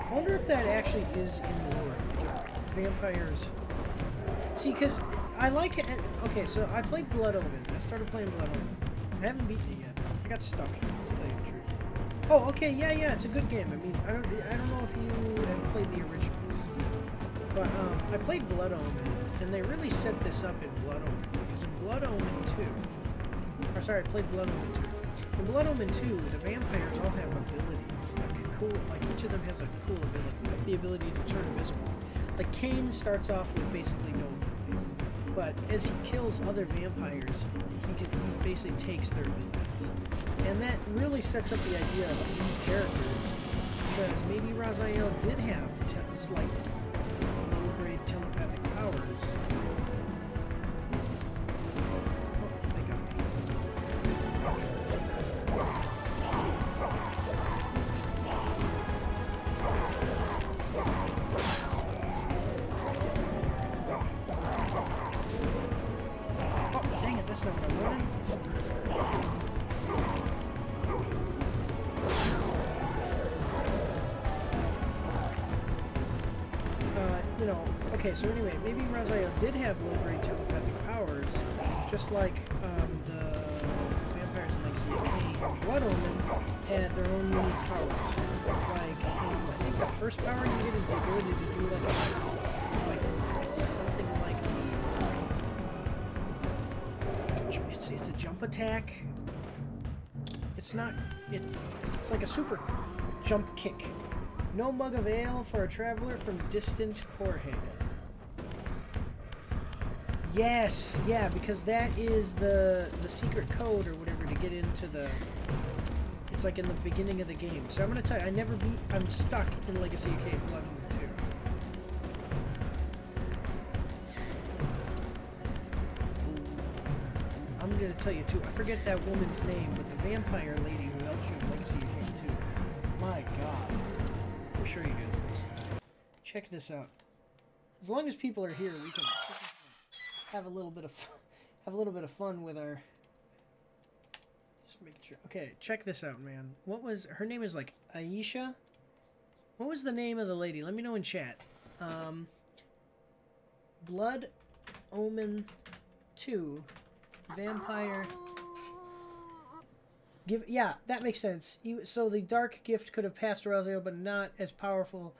I wonder if that actually is in the lore. Like if vampires... See, because I like it... Okay, so I played Blood Omen. I started playing Blood Omen. I haven't beaten it yet. I got stuck, to tell you the truth. Oh, okay, yeah, it's a good game. I mean, I don't know if you have played the originals. But, I played Blood Omen, and they really set this up in Blood Omen. Because in Blood Omen 2... Or sorry, I played Blood Omen 2. In Blood Omen 2, the vampires all have abilities. Like, cool... Like, each of them has a cool ability. Like, the ability to turn invisible. Like, Kain starts off with basically no abilities. But as he kills other vampires, he basically takes their abilities. And that really sets up the idea of these characters. Because maybe Raziel did have slight low-grade telepathic powers. Okay, so anyway, maybe Raziel did have low-grade telepathic powers, just like the vampires in Legacy of Kain. Blood Omen had their own unique powers. Like, I think the first power you get is the ability to do like it's something like it's a jump attack. It's not it's like a super jump kick. No mug of ale for a traveler from distant Korhagen. Yes, yeah, because that is the secret code or whatever to get into the... It's like in the beginning of the game. So I'm going to tell you, I'm stuck in Legacy of Kain Blood Omen 2. I'm going to tell you too, I forget that woman's name, but the vampire lady who helps you in Legacy of Kain 2. My god. I'll show you guys this. Check this out. As long as people are here, we can have a little bit of fun with our. Just making sure. Okay, check this out, man. What was her name? Is like Aisha. What was the name of the lady? Let me know in chat. Blood Omen 2 vampire. Yeah, that makes sense. So the dark gift could have passed Raziel, but not as powerful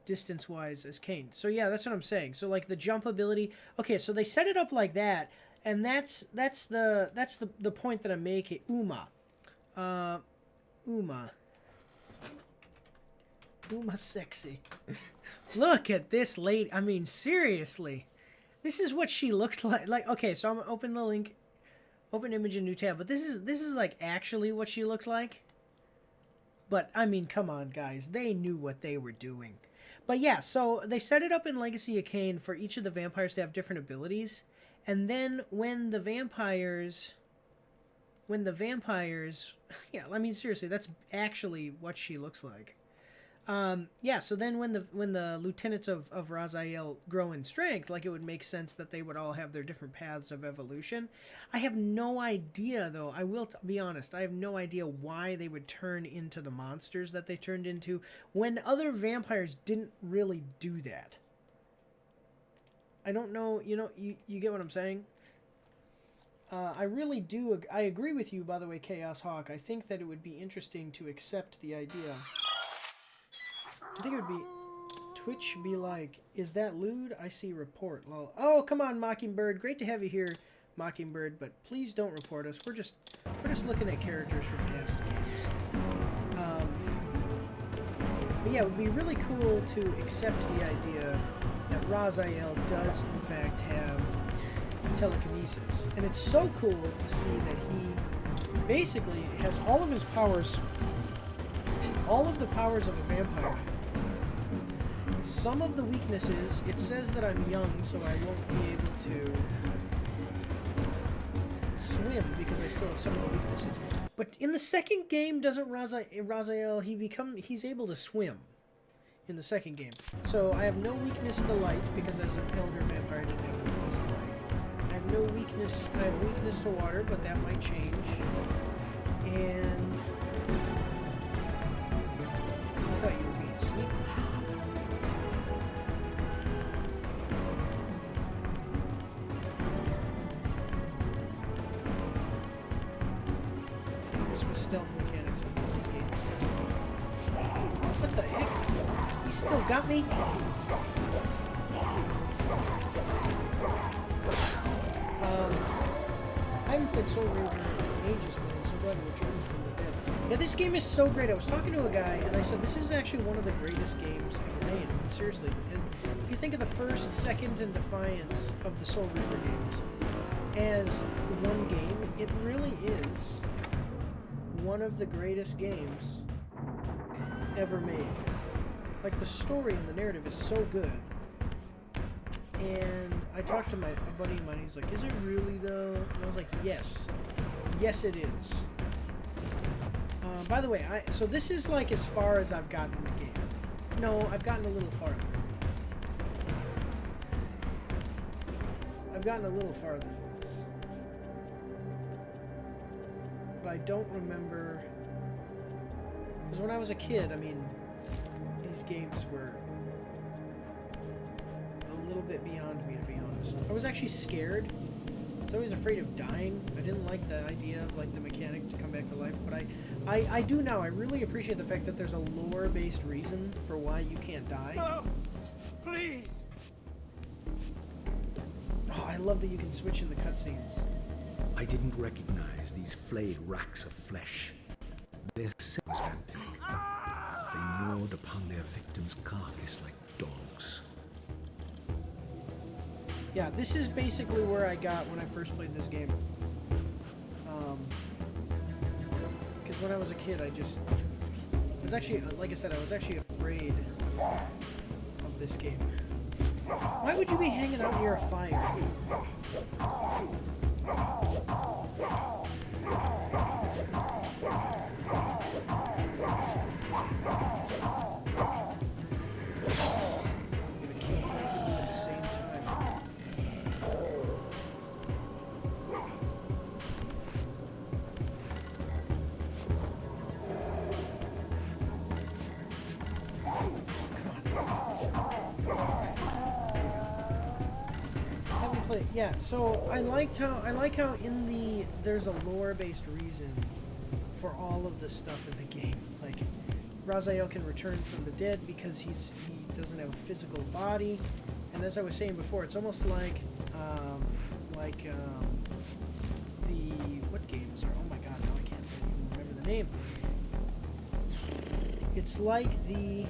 distance-wise as Kain. So yeah, that's what I'm saying. So like the jump ability. Okay, so they set it up like that, and that's the point that I'm making. Uma. Uma sexy. Look at this lady. I mean, seriously. This is what she looked like. Like, okay, so I'm gonna open the link, open image in new tab. But this is like actually what she looked like. But I mean, come on, guys. They knew what they were doing. But yeah, so they set it up in Legacy of Kain for each of the vampires to have different abilities. And then when the vampires, yeah, I mean, seriously, that's actually what she looks like. Yeah, so then when the lieutenants of Raziel grow in strength, like, it would make sense that they would all have their different paths of evolution. I have no idea, though. I will be honest. I have no idea why they would turn into the monsters that they turned into when other vampires didn't really do that. I don't know. You get what I'm saying? I really do. I agree with you, by the way, Chaos Hawk. I think that it would be interesting to accept the idea. I think it would be... Twitch be like, is that lewd? I see report. Lol. Oh, come on, Mockingbird. Great to have you here, Mockingbird, but please don't report us. We're just looking at characters from past games. But yeah, it would be really cool to accept the idea that Raziel does, in fact, have telekinesis. And it's so cool to see that he basically has all of his powers, all of the powers of a vampire. Some of the weaknesses, it says that I'm young, so I won't be able to swim because I still have some of the weaknesses. But in the second game, doesn't Raziel, he's able to swim in the second game. So I have no weakness to light because as an elder vampire I didn't have weakness to light. I have weakness to water, but that might change. And I thought you were being sneaky. Stealth mechanics of the games. What the heck? He still got me? I haven't played Soul Reaver in ages, man. So glad it returns from the dead. Yeah, this game is so great. I was talking to a guy, and I said, this is actually one of the greatest games ever made. I mean, seriously. And if you think of the first, second, and Defiance of the Soul Reaver games as one game, it really is one of the greatest games ever made. Like, the story and the narrative is so good. And I talked to a buddy of mine, he's like, is it really though? And I was like, yes. Yes, it is. By the way, so this is like as far as I've gotten in the game. No, I've gotten a little farther. I've gotten a little farther than this. But I don't remember, because when I was a kid, I mean, these games were a little bit beyond me, to be honest. I was actually scared. I was always afraid of dying. I didn't like the idea of, like, the mechanic to come back to life, but I do now. I really appreciate the fact that there's a lore-based reason for why you can't die. No! Please! Oh, I love that you can switch in the cutscenes. I didn't recognize these flayed racks of flesh. Their scent was vampiric. They gnawed upon their victim's carcass like dogs. Yeah, this is basically where I got when I first played this game. Because when I was a kid, I was actually, like I said, I was actually afraid of this game. Why would you be hanging out near a fire? Yeah, so I like how in there's a lore-based reason for all of the stuff in the game. Like, Raziel can return from the dead because he doesn't have a physical body, and as I was saying before, it's almost like the what games are? Oh my god, now I can't even remember the name. It's like the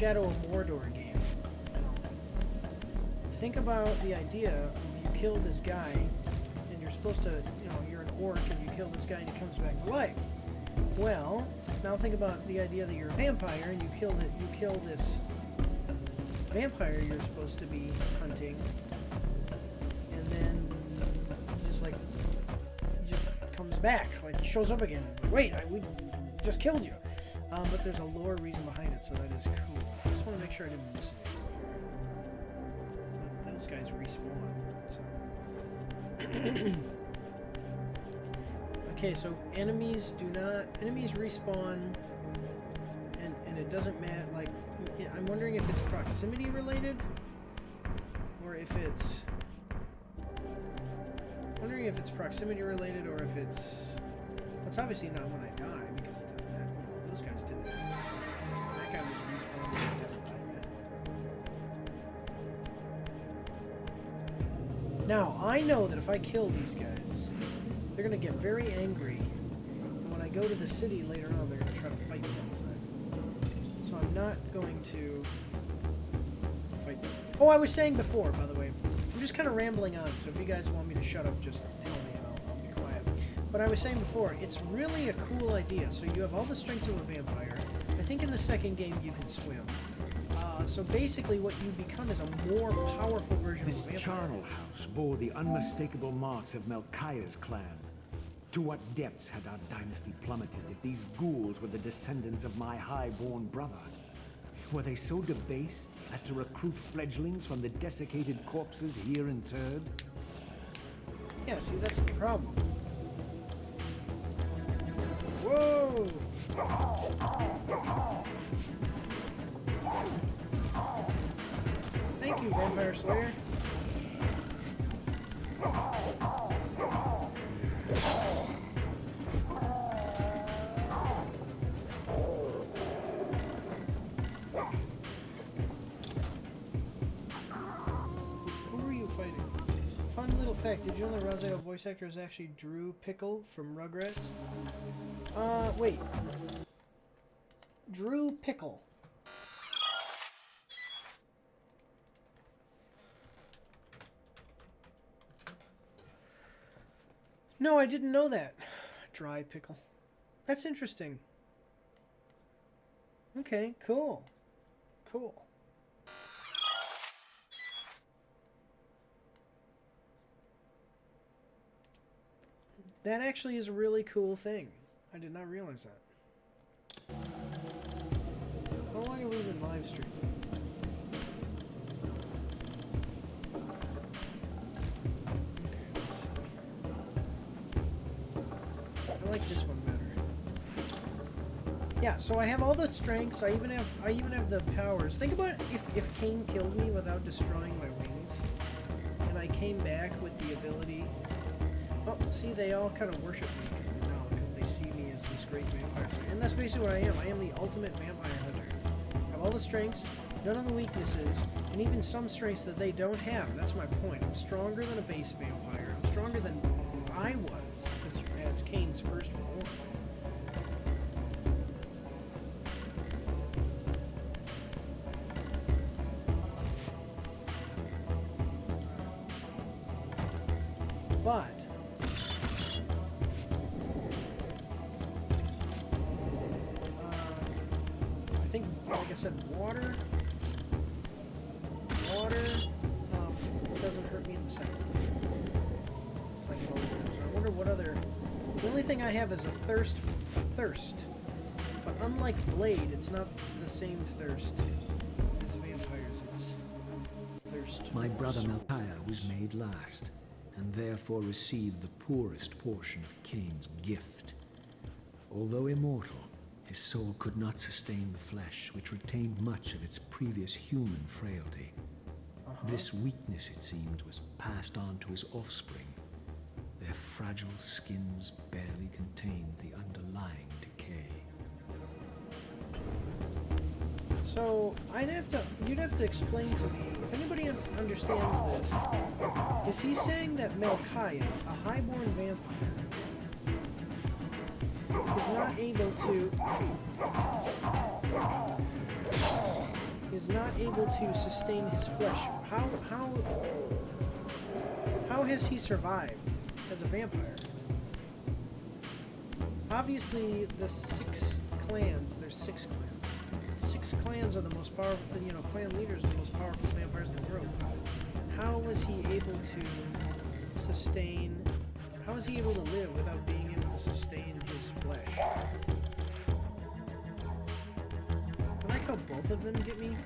Shadow of Mordor game. You know, think about the idea of you kill this guy, and you're supposed to, you know, you're an orc, and you kill this guy, and he comes back to life. Well, now think about the idea that you're a vampire, and you kill this vampire you're supposed to be hunting, and then he just comes back, like he shows up again. It's like, wait, we just killed you. But there's a lore reason behind it, so that is cool. I just want to make sure I didn't miss anything. Those guys respawn. So. Okay, so enemies respawn, and it doesn't matter. Like, I'm wondering if it's proximity related, or if it's. Wondering if it's proximity related, or if it's. It's obviously not when I die, because those guys didn't. That guy was respawned when I haven't died yet. Now, I know that if I kill these guys, they're going to get very angry. And when I go to the city later on, they're going to try to fight me all the time. So I'm not going to fight them. Oh, I was saying before, by the way, I'm just kind of rambling on, so if you guys want me to shut up, just tell me and I'll be quiet. But I was saying before, it's really a cool idea. So you have all the strengths of a vampire. I think in the second game you can swim. So basically what you become is a more powerful version of a vampire. This charnel house bore the unmistakable marks of Melchiah's clan. To what depths had our dynasty plummeted if these ghouls were the descendants of my high-born brother? Were they so debased as to recruit fledglings from the desiccated corpses here interred? Yeah, see, that's the problem. Whoa! Thank you, Vampire Slayer. Who are you fighting? Fun little fact, did you know the Raziel voice actor is actually Drew Pickle from Rugrats? Wait. Drew Pickle. No, I didn't know that. Dry pickle. That's interesting. Okay, cool. Cool. That actually is a really cool thing. I did not realize that. How long have we been live streaming? Okay, let's see. I like this one better. Yeah, so I have all the strengths. I even have the powers. Think about if Kain killed me without destroying my wings, and I came back with the ability. Oh, see, they all kind of worship me because they see me as this great vampire. And that's basically what I am. I am the ultimate vampire hunter. I have all the strengths, none of the weaknesses, and even some strengths that they don't have. That's my point. I'm stronger than a base vampire. I'm stronger than I was as Kain's firstborn. But I think, like I said, water doesn't hurt me in the second. It's like so I wonder what other. The only thing I have is a thirst. But unlike Blade, it's not the same thirst as vampires. It's thirst. My brother Melchiah was made last, and therefore received the poorest portion of Kain's gift. Although immortal, his soul could not sustain the flesh, which retained much of its previous human frailty. This weakness, it seemed, was passed on to his offspring. Their fragile skins barely contained the underlying decay. So you'd have to explain to me, if anybody understands this, is he saying that Melchiah, a highborn vampire, is not able to is not able to sustain his flesh. How has he survived as a vampire? Obviously, the 6 clans, there's 6 clans. 6 clans are the most powerful, you know, clan leaders are the most powerful vampires in the world. How was he able to sustain, how is he able to live without being able to sustain his flesh? I like how both of them get me.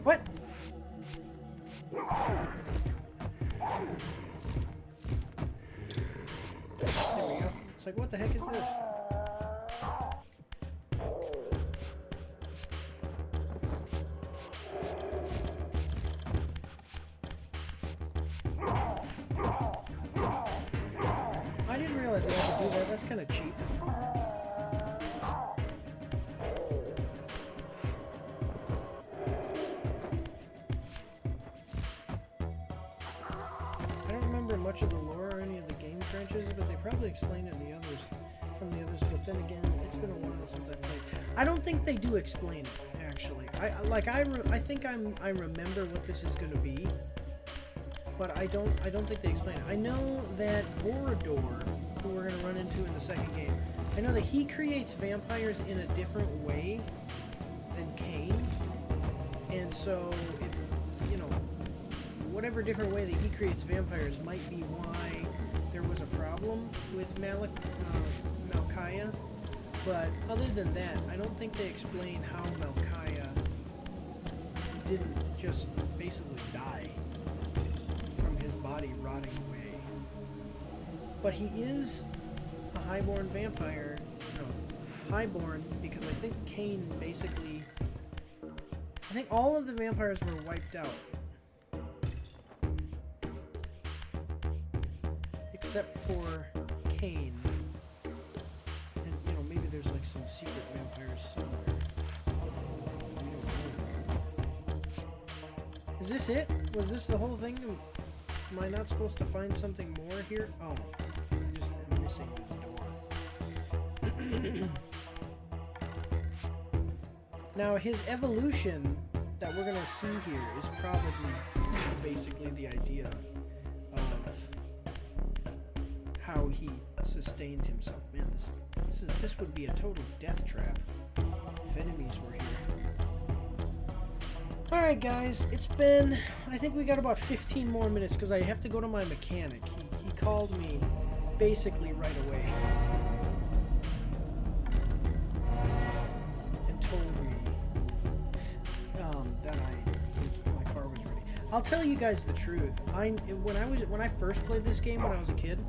What? There we go. It's like, what the heck is this? I didn't realize I had to do that. That's kind of cheap. I don't remember much of the lore or any of the game franchises, but they probably explained it in the others, from the others. But then again, it's been a while since I played. I don't think they do explain it, actually. I think I remember what this is going to be. But I don't think they explain it. I know that Vorador, who we're going to run into in the second game, I know that he creates vampires in a different way than Kain. And so, you know, whatever different way that he creates vampires might be why there was a problem with Malkaya. But other than that, I don't think they explain how Malkaya didn't just basically die. Body rotting away. But he is a highborn vampire. No, highborn because I think Kain basically... I think all of the vampires were wiped out. Except for Kain. And, you know, maybe there's like some secret vampires somewhere. We don't know. Is this it? Was this the whole thing? Am I not supposed to find something more here? Oh, I'm missing this door. Now, his evolution that we're going to see here is probably basically the idea of how he sustained himself. Man, this would be a total death trap if enemies were here. Alright guys, it's been, I think we got about 15 more minutes because I have to go to my mechanic. He called me basically right away and told me that my car was ready. I'll tell you guys the truth. When I first played this game when I was a kid,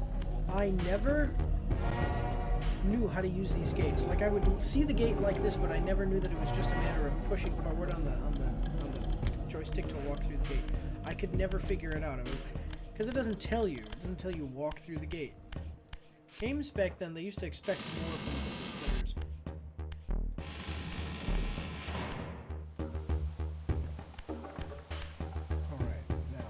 I never knew how to use these gates. Like, I would see the gate like this, but I never knew that it was just a matter of pushing forward on the joystick to walk through the gate. I could never figure it out. Because it doesn't tell you. It doesn't tell you walk through the gate. Games back then, they used to expect more from the players. Alright, now.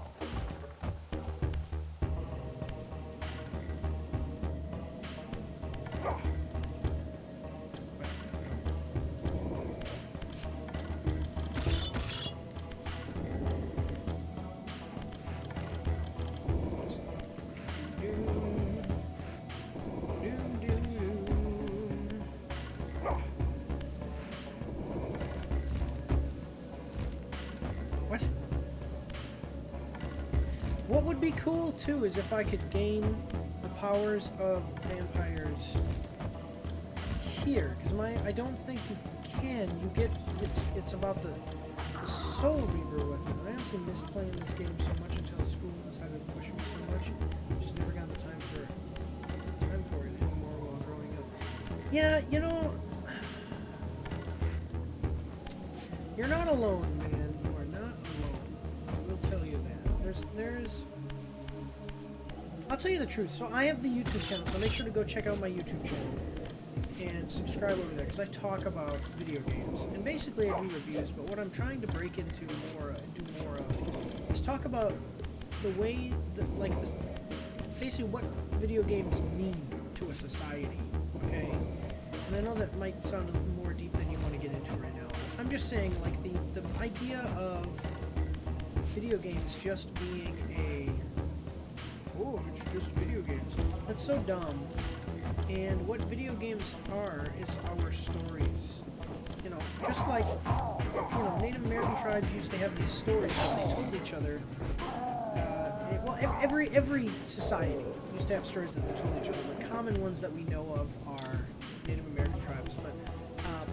What would be cool too is if I could gain the powers of vampires here, because I don't think you can. You get it's about the soul Reaver weapon. I honestly miss playing this game so much until school decided to push me so much. I just never got the time for it anymore while growing up. Yeah, you know, you're not alone, man. You are not alone. I will tell you that. There's I'll tell you the truth. So I have the YouTube channel, so make sure to go check out my YouTube channel and subscribe over there, because I talk about video games. And basically I do reviews, but what I'm trying to break into more and do more of is talk about the way that, basically what video games mean to a society, okay? And I know that might sound more deep than you want to get into right now. I'm just saying, like, the idea of video games just being it's just video games. That's so dumb. And what video games are is our stories. You know, just like, you know, Native American tribes used to have these stories that they told each other. Well, every society used to have stories that they told each other. The common ones that we know of are Native American tribes, but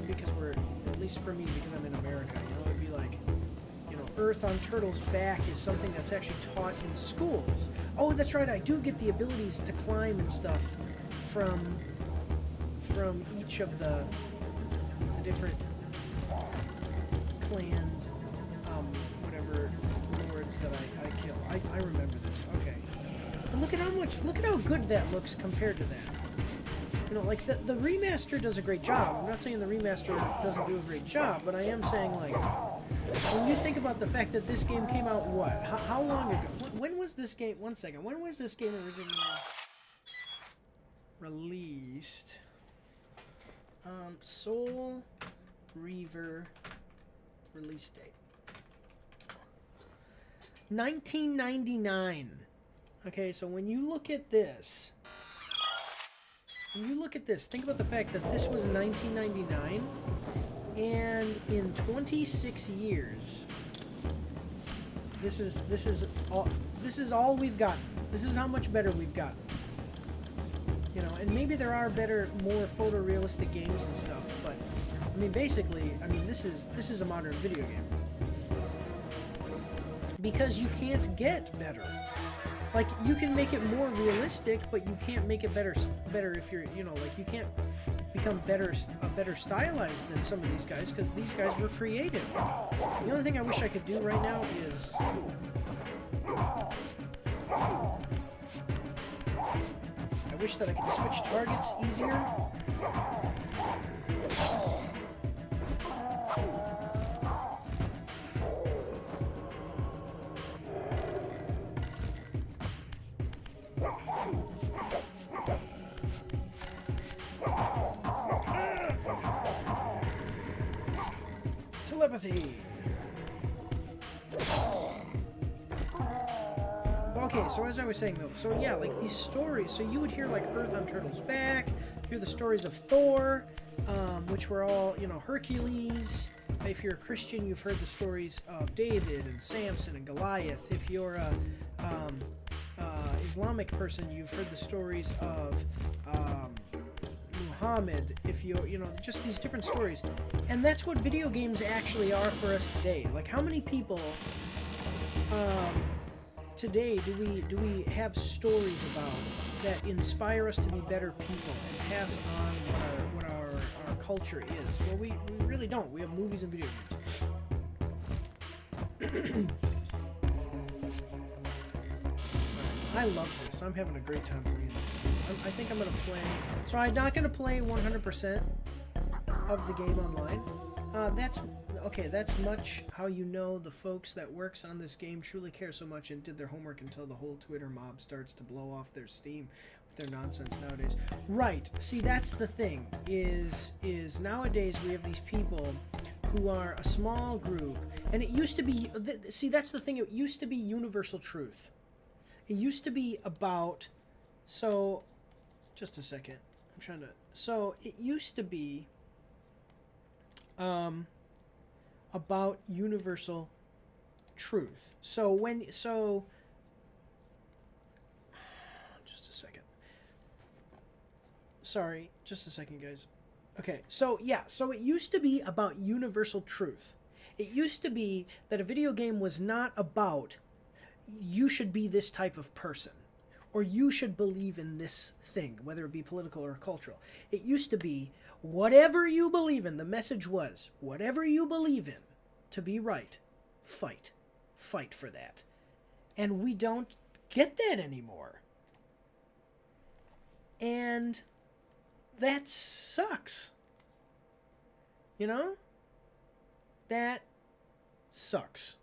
because we're, at least for me, because I'm in America, you know, it'd be like, you know, Earth on Turtle's Back is something that's actually taught in schools. Oh, that's right, I do get the abilities to climb and stuff from each of the different clans, whatever lords that I kill. I remember this. Okay. But look at how good that looks compared to that. You know, like the remaster does a great job. I'm not saying the remaster doesn't do a great job, but I am saying, like, when you think about the fact that this game came out, what? How long ago? When was this game? One second. When was this game originally released? Soul Reaver release date 1999. Okay, so when you look at this, think about the fact that this was 1999, and in 26 years, this is all we've gotten. This is how much better we've gotten. You know, and maybe there are better, more photorealistic games and stuff, but I mean, basically, I mean, this is a modern video game because you can't get better. Like, you can make it more realistic, but you can't make it better if you're, you know, like, you can't become better stylized than some of these guys because these guys were creative. The only thing I wish I could do right now is I wish that I could switch targets easier. Telepathy. Okay, so as I was saying though, so yeah, like these stories, so you would hear like Earth on Turtle's Back, hear the stories of Thor, which were all, you know, Hercules. If you're a Christian, you've heard the stories of David and Samson and Goliath. If you're a Islamic person, you've heard the stories of Muhammad. If you know, just these different stories. And that's what video games actually are for us today. Like, how many people today do we have stories about that inspire us to be better people and pass on what our culture is? Well, we really don't. We have movies and video games. I love this. I'm having a great time playing this game. I think I'm going to play... So I'm not going to play 100% of the game online. That's much how you know the folks that works on this game truly care so much and did their homework until the whole Twitter mob starts to blow off their steam with their nonsense nowadays. Right. See, that's the thing, is nowadays we have these people who are a small group, and it used to be... See, that's the thing. It used to be universal truth. It used to be about... So, just a second. I'm trying to... So, it used to be... about universal truth. So just a second. Sorry, just a second, guys. Okay, so yeah, so it used to be about universal truth. It used to be that a video game was not about you should be this type of person or you should believe in this thing, whether it be political or cultural. It used to be whatever you believe in. The message was, whatever you believe in to be right, fight. Fight for that. And we don't get that anymore. And that sucks. You know? That sucks.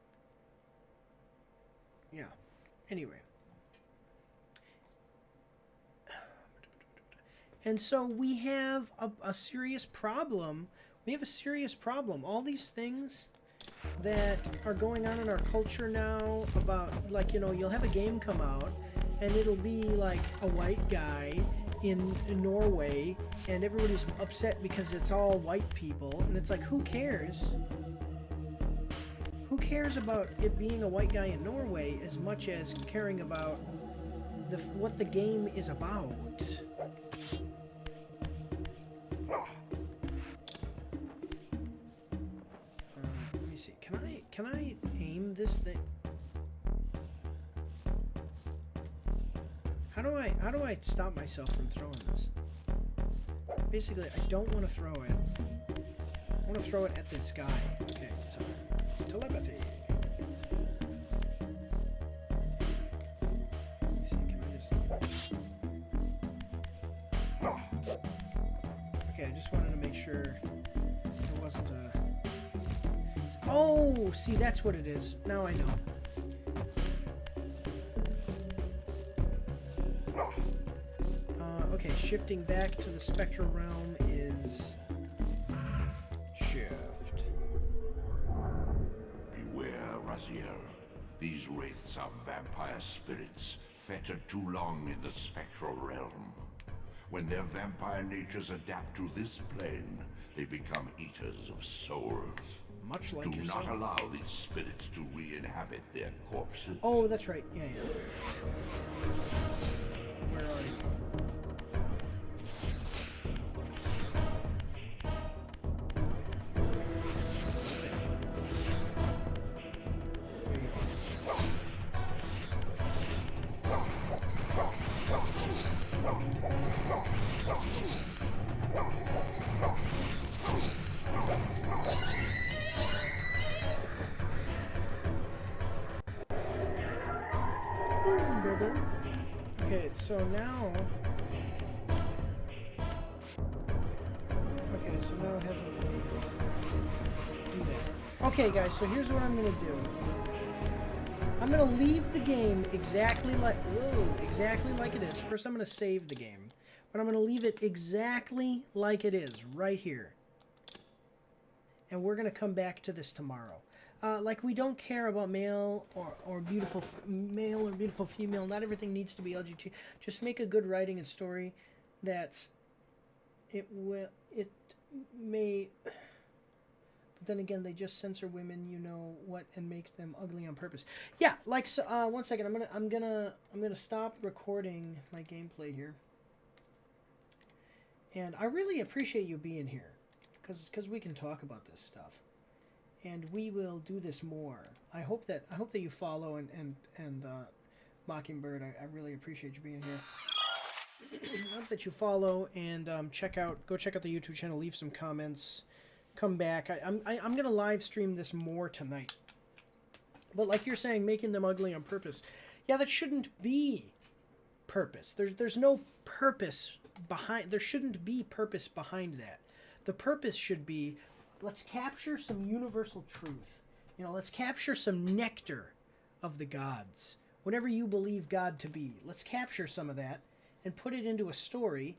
Yeah. Anyway. And so we have a serious problem. We have a serious problem. All these things that are going on in our culture now about, like, you know, you'll have a game come out and it'll be like a white guy in Norway and everybody's upset because it's all white people, and it's like, who cares? Who cares about it being a white guy in Norway as much as caring about what the game is about? Let me see. Can I aim this thing? How do I stop myself from throwing this? Basically, I don't want to throw it. I want to throw it at this guy. Okay, so telepathy. Let me see. Can I just? Okay, I just wanted to make sure there wasn't a. Oh, see, that's what it is. Now I know. Okay, shifting back to the spectral realm is shift. Beware, Raziel. These wraiths are vampire spirits, fettered too long in the spectral realm. When their vampire natures adapt to this plane, they become eaters of souls. Much like Do yourself. not allow these spirits to re-inhabit their corpses. Oh, that's right. Yeah, yeah. Where are you? Okay, so now... Okay, so now it hasn't let me do that. Okay, guys, so here's what I'm going to do. I'm going to leave the game exactly like... Whoa, exactly like it is. First, I'm going to save the game. But I'm going to leave it exactly like it is, right here. And we're going to come back to this tomorrow. Like, we don't care about male or beautiful male or beautiful female. Not everything needs to be LGBT. Just make a good writing and story that's it may. But then again, they just censor women, you know what, and make them ugly on purpose. Yeah, like so. 1 second. I'm gonna stop recording my gameplay here. And I really appreciate you being here, because we can talk about this stuff. And we will do this more. I hope that you follow and Mockingbird. I really appreciate you being here. I hope that you follow and go check out the YouTube channel. Leave some comments. Come back. I'm gonna live stream this more tonight. But like you're saying, making them ugly on purpose. Yeah, that shouldn't be purpose. There's no purpose behind. There shouldn't be purpose behind that. The purpose should be, let's capture some universal truth. You know, let's capture some nectar of the gods. Whatever you believe God to be, let's capture some of that and put it into a story,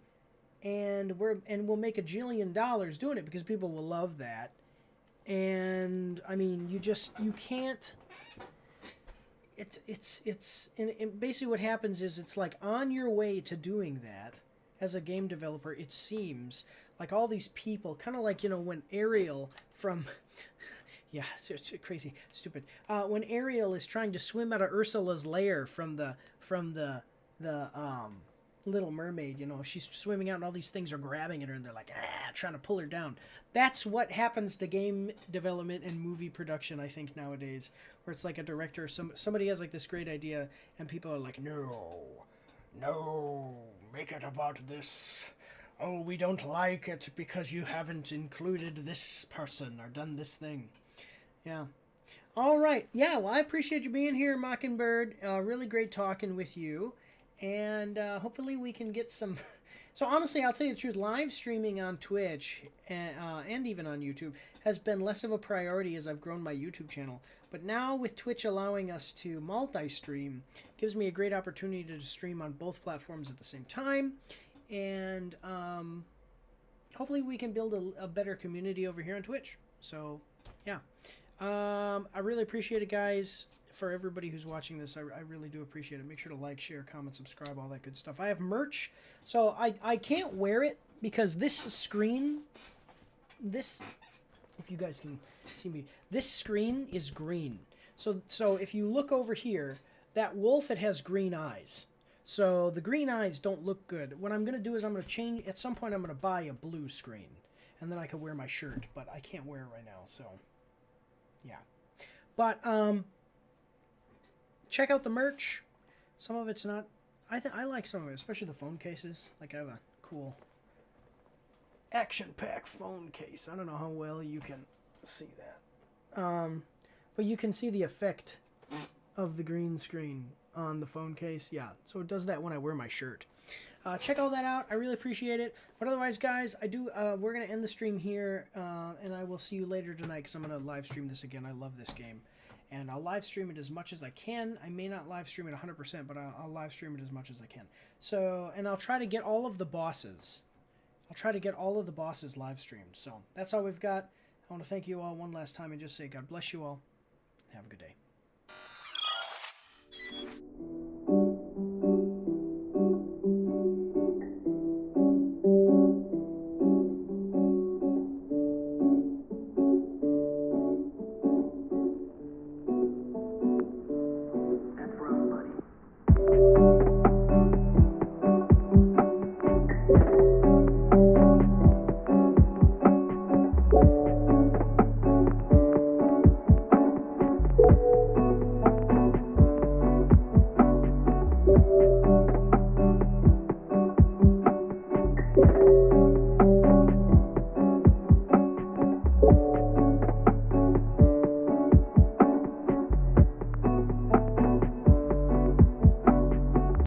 and we'll make $1 jillion doing it because people will love that. And I mean, you can't. And basically what happens is, it's like on your way to doing that as a game developer, it seems like all these people, kind of like, you know, when Ariel from, yeah, it's crazy, stupid. When Ariel is trying to swim out of Ursula's lair from the Little Mermaid, you know, she's swimming out and all these things are grabbing at her and they're like, trying to pull her down. That's what happens to game development and movie production, I think, nowadays, where it's like a director, somebody has like this great idea and people are like, no, make it about this. Oh, we don't like it because you haven't included this person or done this thing. Yeah. All right. Yeah, well, I appreciate you being here, Mockingbird. Really great talking with you. And hopefully we can get some... So honestly, I'll tell you the truth, live streaming on Twitch and even on YouTube has been less of a priority as I've grown my YouTube channel. But now with Twitch allowing us to multi-stream, gives me a great opportunity to stream on both platforms at the same time. and hopefully we can build a better community over here on Twitch. So, yeah. I really appreciate it, guys. For everybody who's watching this, I really do appreciate it. Make sure to like, share, comment, subscribe, all that good stuff. I have merch, so I can't wear it because this screen, if you guys can see me, this screen is green. So if you look over here, that wolf, it has green eyes. So the green eyes don't look good. What I'm going to do is I'm going to change, at some point I'm going to buy a blue screen. And then I can wear my shirt, but I can't wear it right now, so yeah. But check out the merch. Some of it's not, I like some of it, especially the phone cases. Like I have a cool action pack phone case. I don't know how well you can see that. But you can see the effect of the green screen on the phone case. Yeah, so it does that when I wear my shirt. Check all that out. I really appreciate it. But otherwise, guys, we're going to end the stream here, and I will see you later tonight because I'm going to live stream this again. I love this game. And I'll live stream it as much as I can. I may not live stream it 100%, but I'll live stream it as much as I can. So, and I'll try to get all of the bosses. I'll try to get all of the bosses live streamed. So, that's all we've got. I want to thank you all one last time and just say God bless you all. Have a good day.